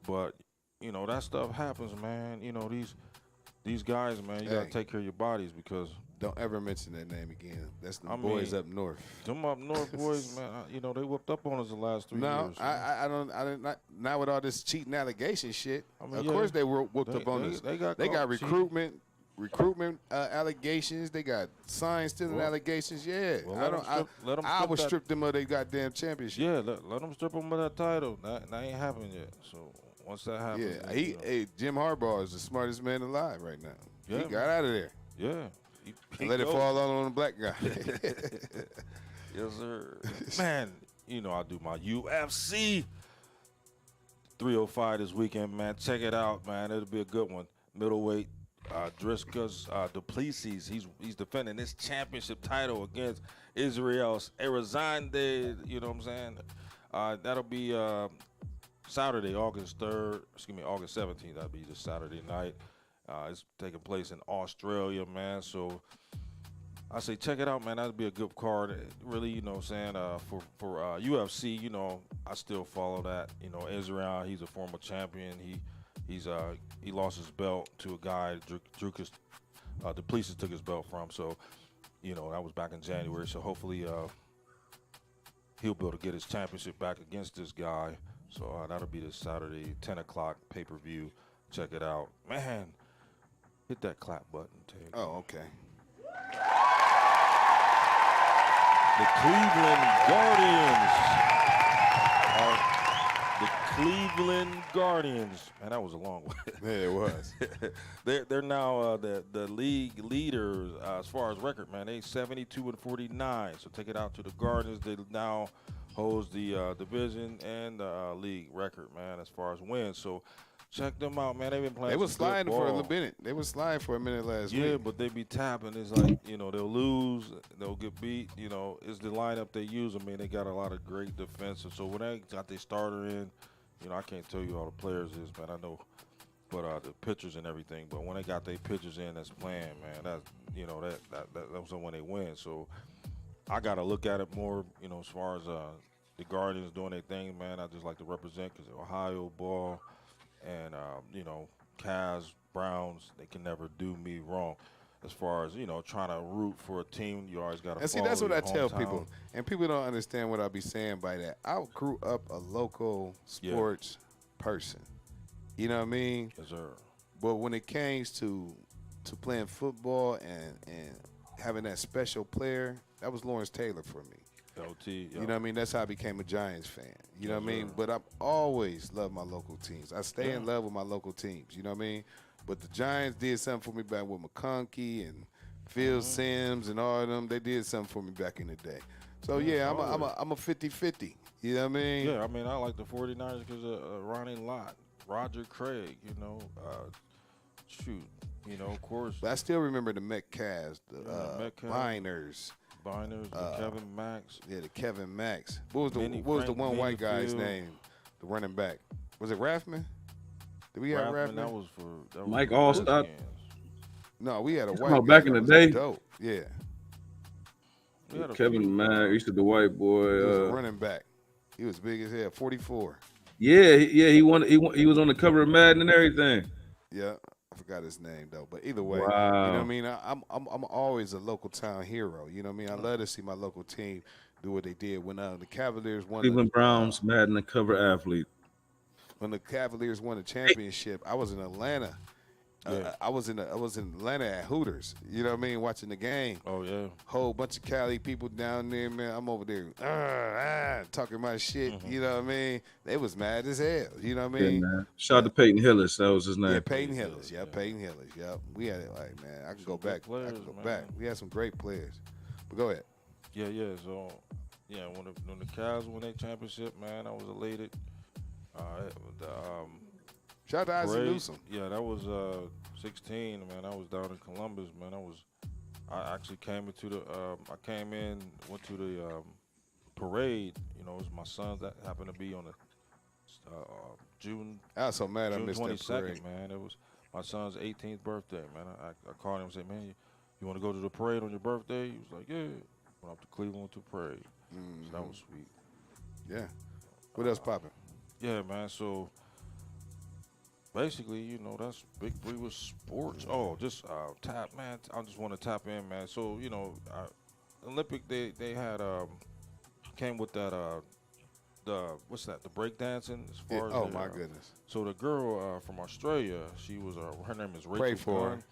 but that stuff happens, man. These guys, man, you got to take care of your bodies, because don't ever mention that name again. That's the boys up north. Them up north boys, man. They whooped up on us the last 3 years. No, I don't. Not with all this cheating allegation shit. Of course they were whooped up on us. They got recruitment allegations. They got sign stealing allegations. Yeah, well, I would strip them of their goddamn championship. Yeah, let them strip them of that title. That ain't happened yet. So once that happens, Jim Harbaugh is the smartest man alive right now. Yeah, he got out of there. Yeah. And let it fall out on the black guy. Yes, sir. Man, you know I do my UFC 305 this weekend, man. Check it out, man. It'll be a good one. Middleweight, Driscus Duplessis. He's defending this championship title against Israel's Arizande. You know what I'm saying? That'll be Saturday, August 17th. That'll be this Saturday night. It's taking place in Australia, man. So I say check it out, man. That'd be a good card. Really, you know what I'm saying? For UFC, you know, I still follow that. You know, Israel, he's a former champion. He lost his belt to a guy, Dricus Duplessis took his belt from. So, you know, that was back in January. So hopefully he'll be able to get his championship back against this guy. So that'll be this Saturday, 10 o'clock pay-per-view. Check it out. Man, hit that clap button, Ted. Oh, okay. The Cleveland Guardians. Man, that was a long way. Yeah, it was. they're now the league leaders as far as record, man. They 72-49. So take it out to the Guardians. They now holds the division and the league record, man, as far as wins. So check them out, man. They've been playing. They was some good sliding for a ball. little minute. They was sliding for a minute last week. Yeah, but they be tapping. It's like, you know, they'll lose, they'll get beat. You know, it's the lineup they use. I mean, they got a lot of great defensive. So when they got their starter in, you know, I can't tell you all the players is, man. I know, but the pitchers and everything. But when they got their pitchers in that's playing, man, that you know that was when they win. So I got to look at it more, you know, as far as the Guardians doing their thing, man. I just like to represent because Ohio ball. And, you know, Cavs, Browns, they can never do me wrong. As far as, you know, trying to root for a team, you always got to follow. And see, that's what I tell hometown. people. And people don't understand what I be saying by that. I grew up a local sports person. You know what I mean? Yes, sir. But when it came to playing football and having that special player, that was Lawrence Taylor for me. LT, You know what I mean? That's how I became a Giants fan. You know what I mean? sir. But I've always loved my local teams. I stay in love with my local teams. You know what I mean? But the Giants did something for me back with McConkey and Phil Simms and all of them. They did something for me back in the day. So, yeah, I'm a 50-50. You know what I mean? Yeah, I mean, I like the 49ers because of Ronnie Lott, Roger Craig, you know. You know, of course. But I still remember the Metcalfs, the Biners. The Kevin Max. Yeah, the Kevin Max. What was the one white guy's name? The running back. Was it Raffman? Did we have Raffman? That was Mike Allstott. No, we had a white guy. Back in the day. Dope. Yeah. Kevin Mack, used to the white boy. He was a running back. He was big as hell, 44. Yeah, he won. He was on the cover of Madden and everything. Yeah, I forgot his name though. But either way, wow. You know what I mean. I'm always a local town hero. You know what I mean. I love to see my local team do what they did when the Cavaliers won. Cleveland Browns Madden the cover athlete. When the Cavaliers won the championship, I was in Atlanta. I was in Atlanta at Hooters. You know what I mean, watching the game. Oh yeah. Whole bunch of Cali people down there, man. I'm over there talking my shit. You know what I mean? They was mad as hell. You know what I mean? Yeah, man. Shout out to Peyton Hillis. That was his name. Yeah, Peyton Hillis. Yeah, Peyton Hillis. Yep. We had it like, man. I can go back. I can go back. We had some great players. But go ahead. Yeah. So yeah, when the Cavs won their championship, man, I was elated. Shout out to Isaac Newsom. Yeah, that was 16, man. I was down in Columbus, man. I actually came into went to the parade. You know, it was my son that happened to be on the June. I was so mad I June missed that 22nd, parade. man. It was my son's 18th birthday, man. I called him and said, man, you want to go to the parade on your birthday? He was like, yeah. Went up to Cleveland to parade. So that was sweet. Yeah. What else popping? Yeah, man. So basically, you know, that's Big Three with sports. Oh, just tap, man. I just want to tap in, man. So, you know, Olympic, they had came with that what's that? The breakdancing as far as oh my goodness. So the girl from Australia, she was her name is Rachel Pray for her. Gunn.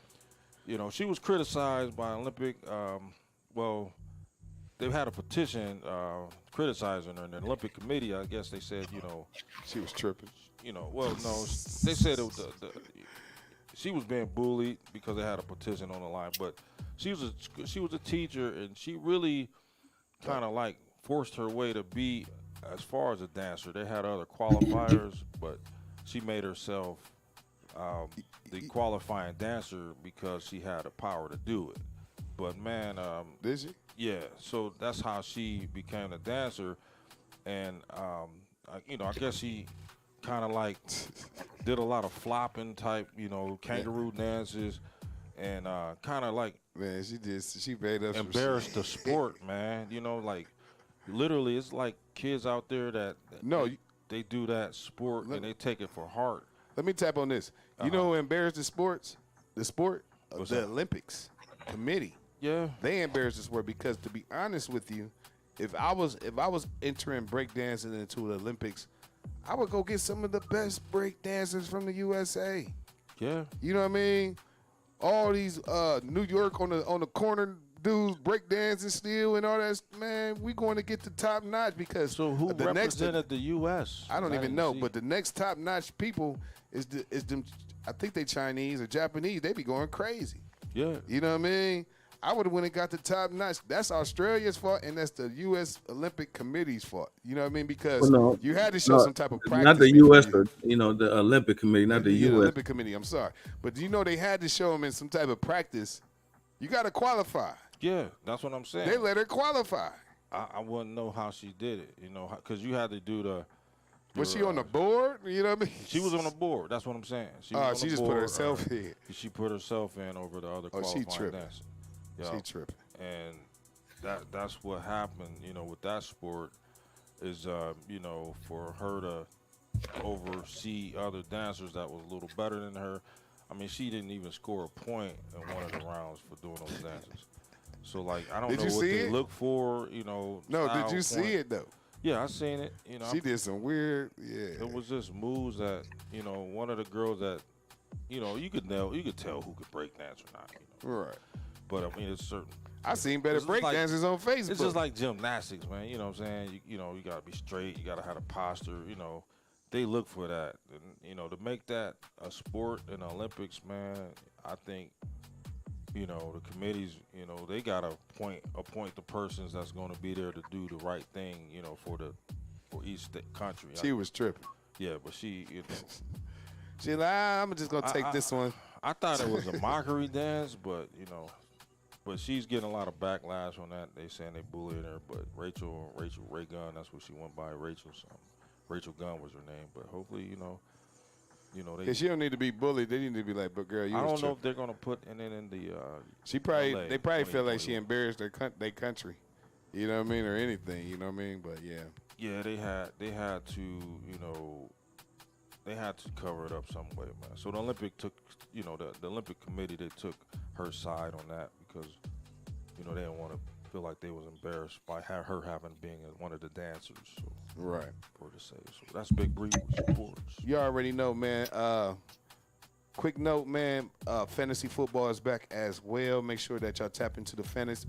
You know, she was criticized by Olympic. Well, they've had a petition criticizing her in the Olympic Committee. I guess they said, you know, she was tripping. You know, well, no, they said it was she was being bullied because they had a petition on the line. But she was a teacher, and she really kind of like forced her way to be as far as a dancer. They had other qualifiers, but she made herself the qualifying dancer because she had the power to do it. But man, did she? Yeah. So that's how she became a dancer, and I guess she kind of like did a lot of flopping type, kangaroo dances, and kind of like man, she made us embarrassed the sport, man. Like literally, it's like kids out there that they do that sport and they take it for heart. Let me tap on this. You know who embarrassed the sport? The Olympics committee. Yeah, they embarrassed the sport because, to be honest with you, if I was entering breakdancing into the Olympics, I would go get some of the best breakdancers from the USA. Yeah, you know what I mean. All these New York on the corner dudes breakdancing still and all that. Man, we going to get the top notch because so who represented the U.S.? I don't even know, but the next top notch people is them. I think they Chinese or Japanese. They be going crazy. Yeah, you know what I mean. I would have went and got the top notch. That's Australia's fault, and that's the U.S. Olympic Committee's fault. You know what I mean? Because you had to show some type of practice. Not the U.S., but, the Olympic Committee, not the U.S. Olympic Committee, I'm sorry. But they had to show them in some type of practice. You got to qualify. Yeah, that's what I'm saying. They let her qualify. I wouldn't know how she did it, because you had to do the. Was she on the board? You know what I mean? She was on the board. That's what I'm saying. She just put herself in. She put herself in over the other qualifying dancer. She tripping. And that's what happened, with that sport is, for her to oversee other dancers that was a little better than her. I mean, she didn't even score a point in one of the rounds for doing those dances. So, like, I don't know what they look for, No, did you see it, though? Yeah, I seen it. She did some weird, It was just moves that, one of the girls that, you could tell who could break dance or not. Right. But I mean, it's certain. I seen better break dancers on Facebook. It's just like gymnastics, man. You know what I'm saying? You gotta be straight. You gotta have a posture. They look for that. And, to make that a sport in the Olympics, man. I think, the committees, they gotta appoint the persons that's gonna be there to do the right thing, for each country. She was tripping. Yeah, but she, she like, I'm just gonna take this one. I thought it was a mockery dance, but But she's getting a lot of backlash on that. They saying they bullied her. But Rachel Ray Gunn, that's what she went by. Rachel Gunn was her name. But hopefully, they. Cause she don't need to be bullied. They need to be like, but girl, you. I don't know if they're gonna put in the. They probably feel like she embarrassed their country. You know what I mean, or anything. You know what I mean, but yeah. Yeah, they had to, they had to cover it up some way, man. So the Olympic took, the Olympic Committee, they took her side on that because, they didn't want to feel like they was embarrassed by her having being one of the dancers. So, right. For to say, so that's Big Bree Sports. You already know, man. Quick note, man. Fantasy football is back as well. Make sure that y'all tap into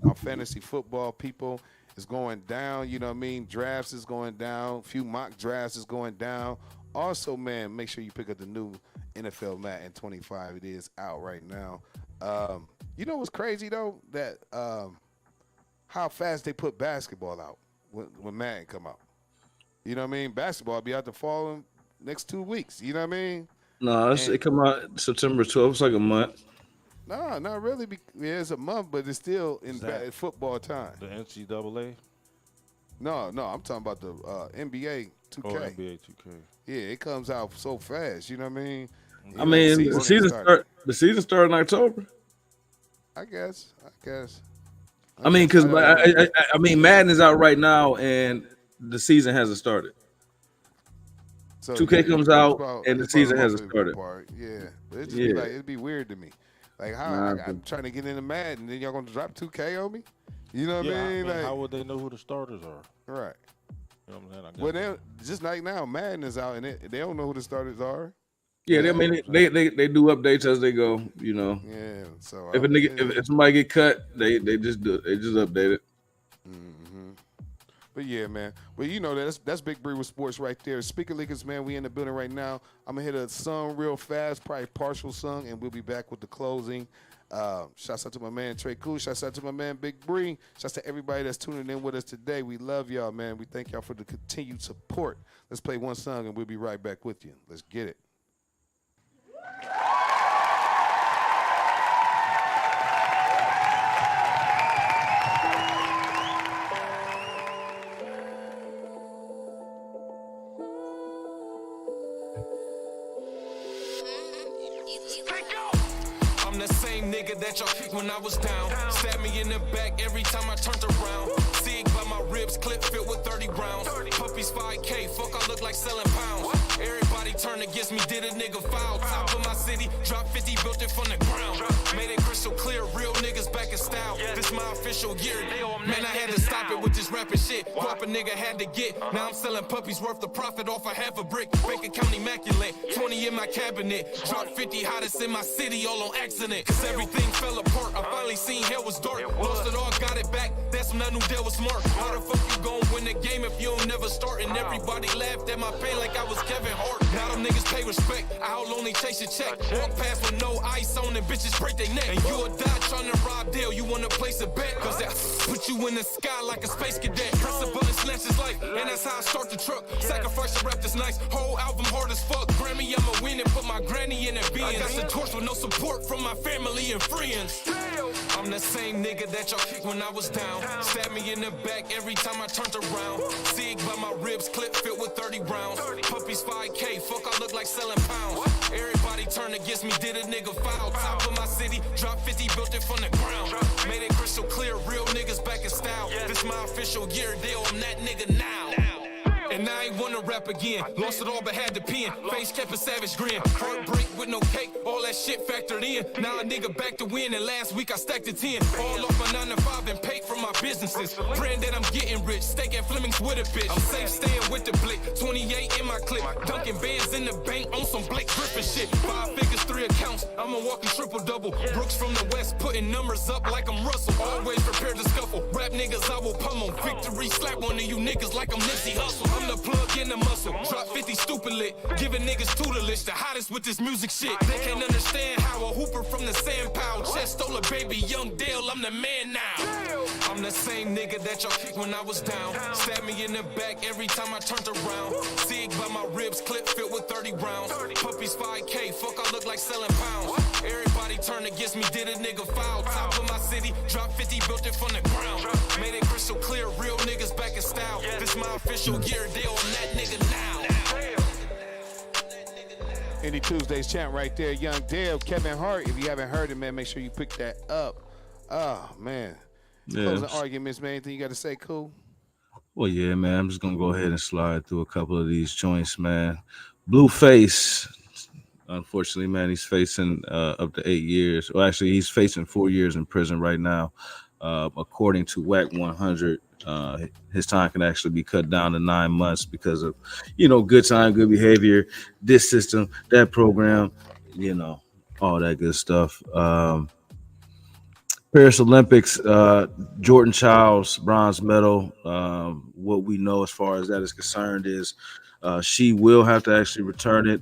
our fantasy football people. Is going down, you know what I mean? Drafts is going down. A few mock drafts is going down. Also, man, make sure you pick up the new NFL Madden 25. It is out right now. You know what's crazy, though? That how fast they put basketball out when Madden come out. You know what I mean? Basketball will be out the fall next 2 weeks. You know what I mean? No, it come out September 12th. It's like a month. No, not really. Yeah, it's a month, but it's still in football time. The NCAA? No, I'm talking about the NBA 2K. Oh, NBA 2K. Yeah, it comes out so fast. You know what I mean? The season started in October. I guess. I mean, because I mean, Madden is out right now, and the season hasn't started. So 2K comes out, and the season hasn't started. Yeah, but it just be like it'd be weird to me. Like how I'm trying to get into Madden, and then y'all gonna drop 2K on me? You know what I mean? Like, how would they know who the starters are? Right. You know what I'm saying? Well, then just like now, Madden is out, and they don't know who the starters are. Yeah, I mean they do updates as they go. Yeah. So if somebody get cut, they just update it. Mm-hmm. But yeah, man. Well, you know that's Big Bree with sports right there. Speaker Leakers, man, we in the building right now. I'm gonna hit a song real fast, probably partial song, and we'll be back with the closing. Shouts out to my man Trey Cool. Shouts out to my man Big Bree. Shouts to everybody that's tuning in with us today. We love y'all, man. We thank y'all for the continued support. Let's play one song and we'll be right back with you. Let's get it. I'm the same nigga that y'all kicked when I was down. Stabbed me in the back every time I turned around. Sig by my ribs, clip filled with 30 rounds. Puppies 5K, fuck I look like selling pounds. Everybody turned against me, did a nigga foul. Top of my city, drop 50, built it from the ground. Made it crystal clear, real niggas back in style. This my official year. Man, I had to stop it with this rapping shit. Guap a nigga had to get. Now I'm selling puppies worth the profit off a half a brick. Bank account immaculate, 20 in my cabinet. Drop 50, hottest in my city, all on accident. Cause everything fell apart. I finally seen hell was dark. Lost it all, got it back. That's when I knew that was smart. How the fuck you gon' win the game if you don't never start? And everybody laughed at my pain like I was Kevin Hart. Now them niggas pay respect. I'll only chase a check. Walk past with no ice on and bitches break their neck. And you a die trying to rob deal. You wanna place a bet? Cause that put you in the sky like a space cadet. Press the button, snatch his life. And that's how I start the truck. Sacrifice the rap this nice. Whole album hard as fuck. Grammy, I'ma win and put my granny in a bin. I got the torch with no support from my family and friends. I'm the same nigga that y'all kicked when I was down. Stabbed me in the back every time I turned around. Sig by my ribs, clip filled with 30 rounds. Puppies 5K, fuck I look like selling pounds. Everybody turned against me, did a nigga foul. Top of my city, drop 50, built it from the ground. Made it crystal clear, real niggas back in style. This my official year deal, I'm that nigga now. And I ain't wanna rap again. Lost it all but had the pen. Face kept a savage grin. Heartbreak with no cake. All that shit factored in. Now a nigga back to win. And last week I stacked a 10. All off my 9 to 5 and paid for my businesses. Brand that I'm getting rich. Steak at Fleming's with a bitch. I'm safe staying with the blick. 28 in my clip. Dunking bands in the bank on some Blake Griffin shit. 5 figures, 3 accounts. I'm a walking triple double. Brooks from the west putting numbers up like I'm Russell. Always prepared to scuffle. Rap niggas I will pummel. Victory slap one of you niggas like I'm Nipsey Hussle. I'm the plug in the muscle. Drop 50 stupid lit. Giving niggas tutelage. The hottest with this music shit. They can't understand how a hooper from the sand pile. Chest stole a baby, young Dale. I'm the man now. I'm the same nigga that y'all kicked when I was down. Stabbed me in the back every time I turned around. Sig by my ribs, clip filled with 30 rounds. Puppies 5K, fuck I look like selling pounds. Everybody turned against me, did a nigga foul. Top of my city, drop 50, built it from the ground. Made it crystal clear, real niggas back in style. This my official year deal, I'm that nigga now. Any Tuesdays chant right there, Young Dale, Kevin Hart. If you haven't heard it, man, make sure you pick that up. Oh, man. Yeah. Closing arguments, man. Anything you got to say, Cool? Well, yeah, man. I'm just gonna go ahead and slide through a couple of these joints, man. Blueface, unfortunately, man, he's facing up to 8 years. Well, actually, he's facing 4 years in prison right now. According to WAC 100, his time can actually be cut down to 9 months because of, good time, good behavior, this system, that program, all that good stuff. Paris Olympics, Jordan Childs, bronze medal. What we know as far as that is concerned is she will have to actually return it.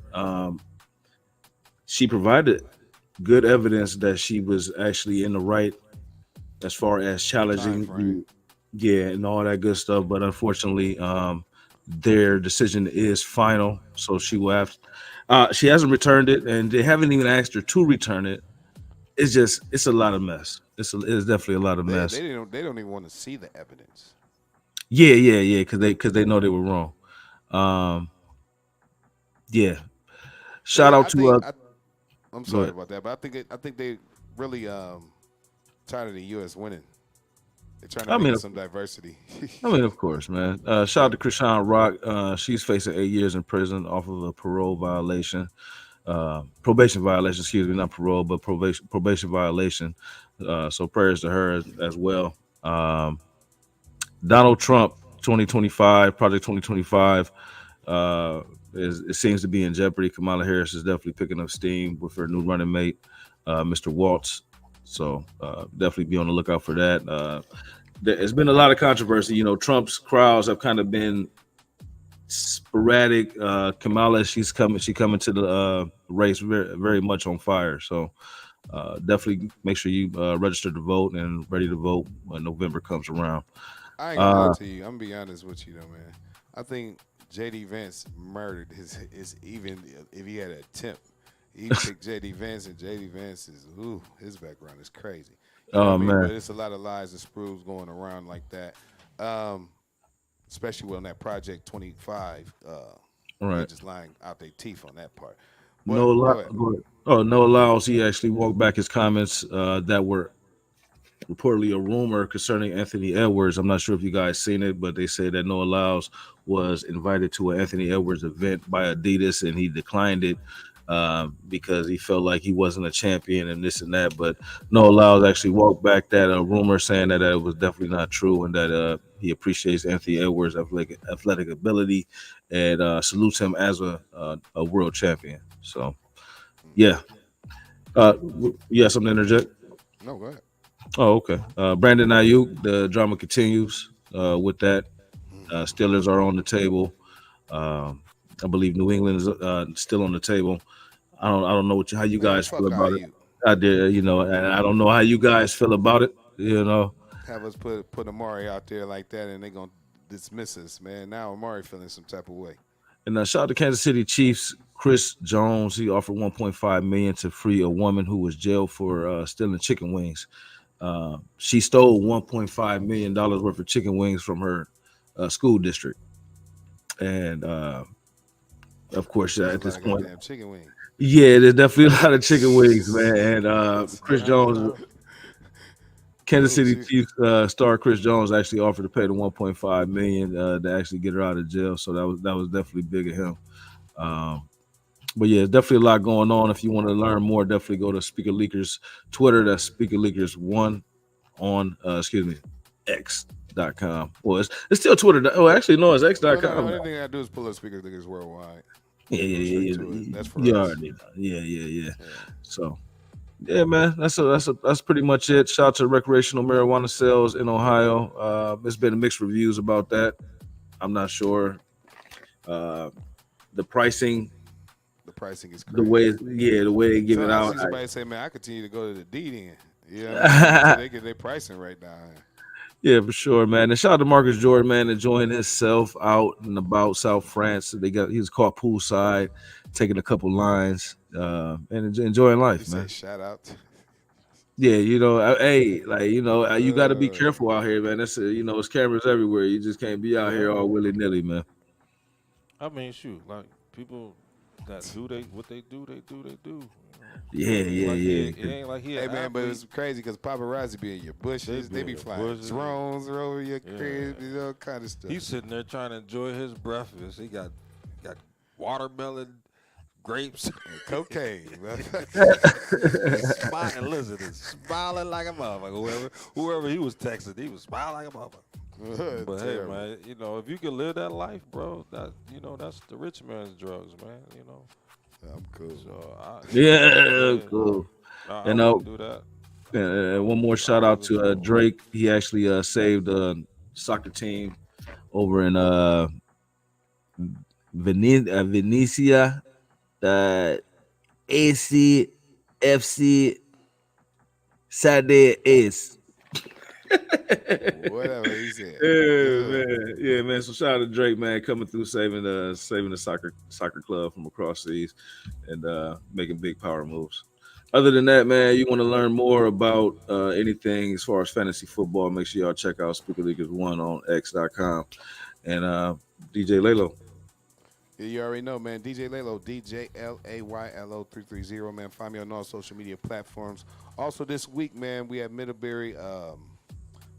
She provided good evidence that she was actually in the right as far as challenging and all that good stuff. But unfortunately, their decision is final. So she will have she hasn't returned it, and they haven't even asked her to return it. It's a lot of mess. It's definitely a lot of mess. They don't even want to see the evidence. Yeah, because they know they were wrong. Shout out to I'm sorry about that, but I think they really tired of the U.S. winning. They're trying to make some diversity. Of course, man. Shout out to Krishan Rock. She's facing 8 years in prison off of a parole violation. Probation violation, excuse me, not parole, but probation violation. So prayers to her as well. Donald Trump, 2025, Project 2025, it seems to be in jeopardy. Kamala Harris is definitely picking up steam with her new running mate, Mr. Waltz. So definitely be on the lookout for that. there's been a lot of controversy. You know, Trump's crowds have kind of been sporadic. Kamala, she coming to the race very, very much on fire. So definitely make sure you register to vote and ready to vote when November comes around. I ain't gonna lie to you. I'm gonna be honest with you though, man. I think JD Vance murdered his even if he had an attempt. He picked JD Vance, and JD Vance is his background is crazy. You know what I mean? Man, But it's a lot of lies and sprues going around like that. Especially on that Project 25. right. They just lying out their teeth on that part. But, No allows. He actually walked back his comments that were reportedly a rumor concerning Anthony Edwards. I'm not sure if you guys seen it, but they say that Noah Lyles was invited to an Anthony Edwards event by Adidas, and he declined it because he felt like he wasn't a champion and this and that. But Noah Lyles actually walked back that rumor, saying that it was definitely not true, and that he appreciates Anthony Edwards' athletic ability and salutes him as a world champion. So, yeah. You have something to interject? No, go ahead. Oh, okay. Brandon Ayuk, the drama continues with that. Steelers are on the table. I believe New England is still on the table. I don't know how you guys feel about it. I did, and I don't know how you guys feel about it. Have us put Amari out there like that, and they're gonna dismiss us, man. Now Amari feeling some type of way. And shout out to Kansas City Chiefs. Chris Jones, he offered $1.5 million to free a woman who was jailed for stealing chicken wings. She stole $1.5 million worth of chicken wings from her school district, and of course, at this point, chicken wings. Yeah, there's definitely a lot of chicken wings, man. And Chris Jones, Kansas City Chiefs star Chris Jones actually offered to pay the $1.5 million to actually get her out of jail. So that was definitely big of him. But yeah, it's definitely a lot going on. If you want to learn more, definitely go to Speaker Leakers Twitter. That's Speaker Leakers 1 on X.com. Well, it's still Twitter. Oh, actually, no, it's X.com. The only thing I do is pull up Speaker Leakers worldwide. Yeah. That's for you us. already know. Yeah. So, yeah, man, that's pretty much it. Shout out to recreational marijuana sales in Ohio. There's been mixed reviews about that. I'm not sure. The pricing. The pricing is crazy. The way they give it out. I see somebody say, man, I continue to go to the D then. Yeah, they get their pricing right now. Yeah, for sure, man. And shout out to Marcus Jordan, man, enjoying himself out and about South France. He was caught poolside, taking a couple lines, and enjoying life, man. Shout out. Yeah, hey, you got to be careful out here, man. That's it's cameras everywhere. You just can't be out here all willy nilly, man. I mean, shoot, like people that do what they do. Yeah. It ain't like hey man, but it's crazy because paparazzi be in your bushes. They be flying drones over your crib, kind of stuff. He's sitting there trying to enjoy his breakfast. He got watermelon, grapes, and cocaine. Smiling, listen, smiling like a motherfucker. Whoever he was texting, he was smiling like a motherfucker. But hey, man, if you can live that life, bro, that's the rich man's drugs, man. I'm cool. So cool. I do that. And one more shout out to Drake. He actually saved a soccer team over in Venetia, ACFC Saturday is. Whatever he said. Yeah, man. So shout out to Drake, man, coming through saving the soccer club from across seas and making big power moves. Other than that, man, you want to learn more about anything as far as fantasy football, make sure y'all check out Speaker Leakers 1 on X.com and DJ Laylo. Yeah, you already know, man. DJ Laylo, DJLAYLO 330, man. Find me on all social media platforms. Also this week, man, we have Middlebury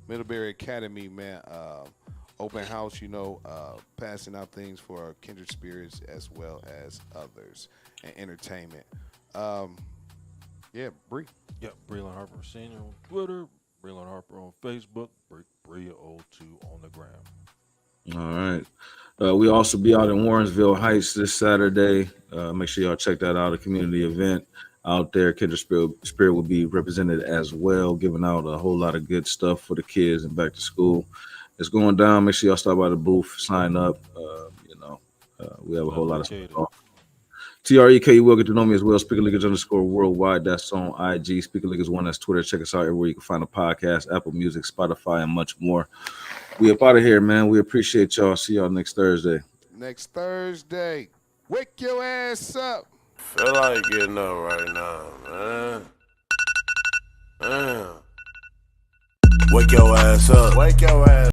Academy, man, open house, passing out things for kindred spirits as well as others and entertainment. Bree. Yep, Breland Harper Sr. on Twitter, Breland Harper on Facebook, Bria02 on the gram. All right. We also be out in Warrensville Heights this Saturday. Make sure y'all check that out, a community event. out there. Kindred Spirit will be represented as well, giving out a whole lot of good stuff for the kids and back to school. It's going down. Make sure y'all stop by the booth, sign up. We have a whole lot of stuff. TREK, you will get to know me as well. Speaker Leakers _ worldwide. That's on IG. Speaker Leakers 1, that's Twitter. Check us out everywhere you can find a podcast, Apple Music, Spotify, and much more. We up out of here, man. We appreciate y'all. See y'all next Thursday. Next Thursday. Wake your ass up. Feel like getting up right now, man. Wake your ass up. Wake your ass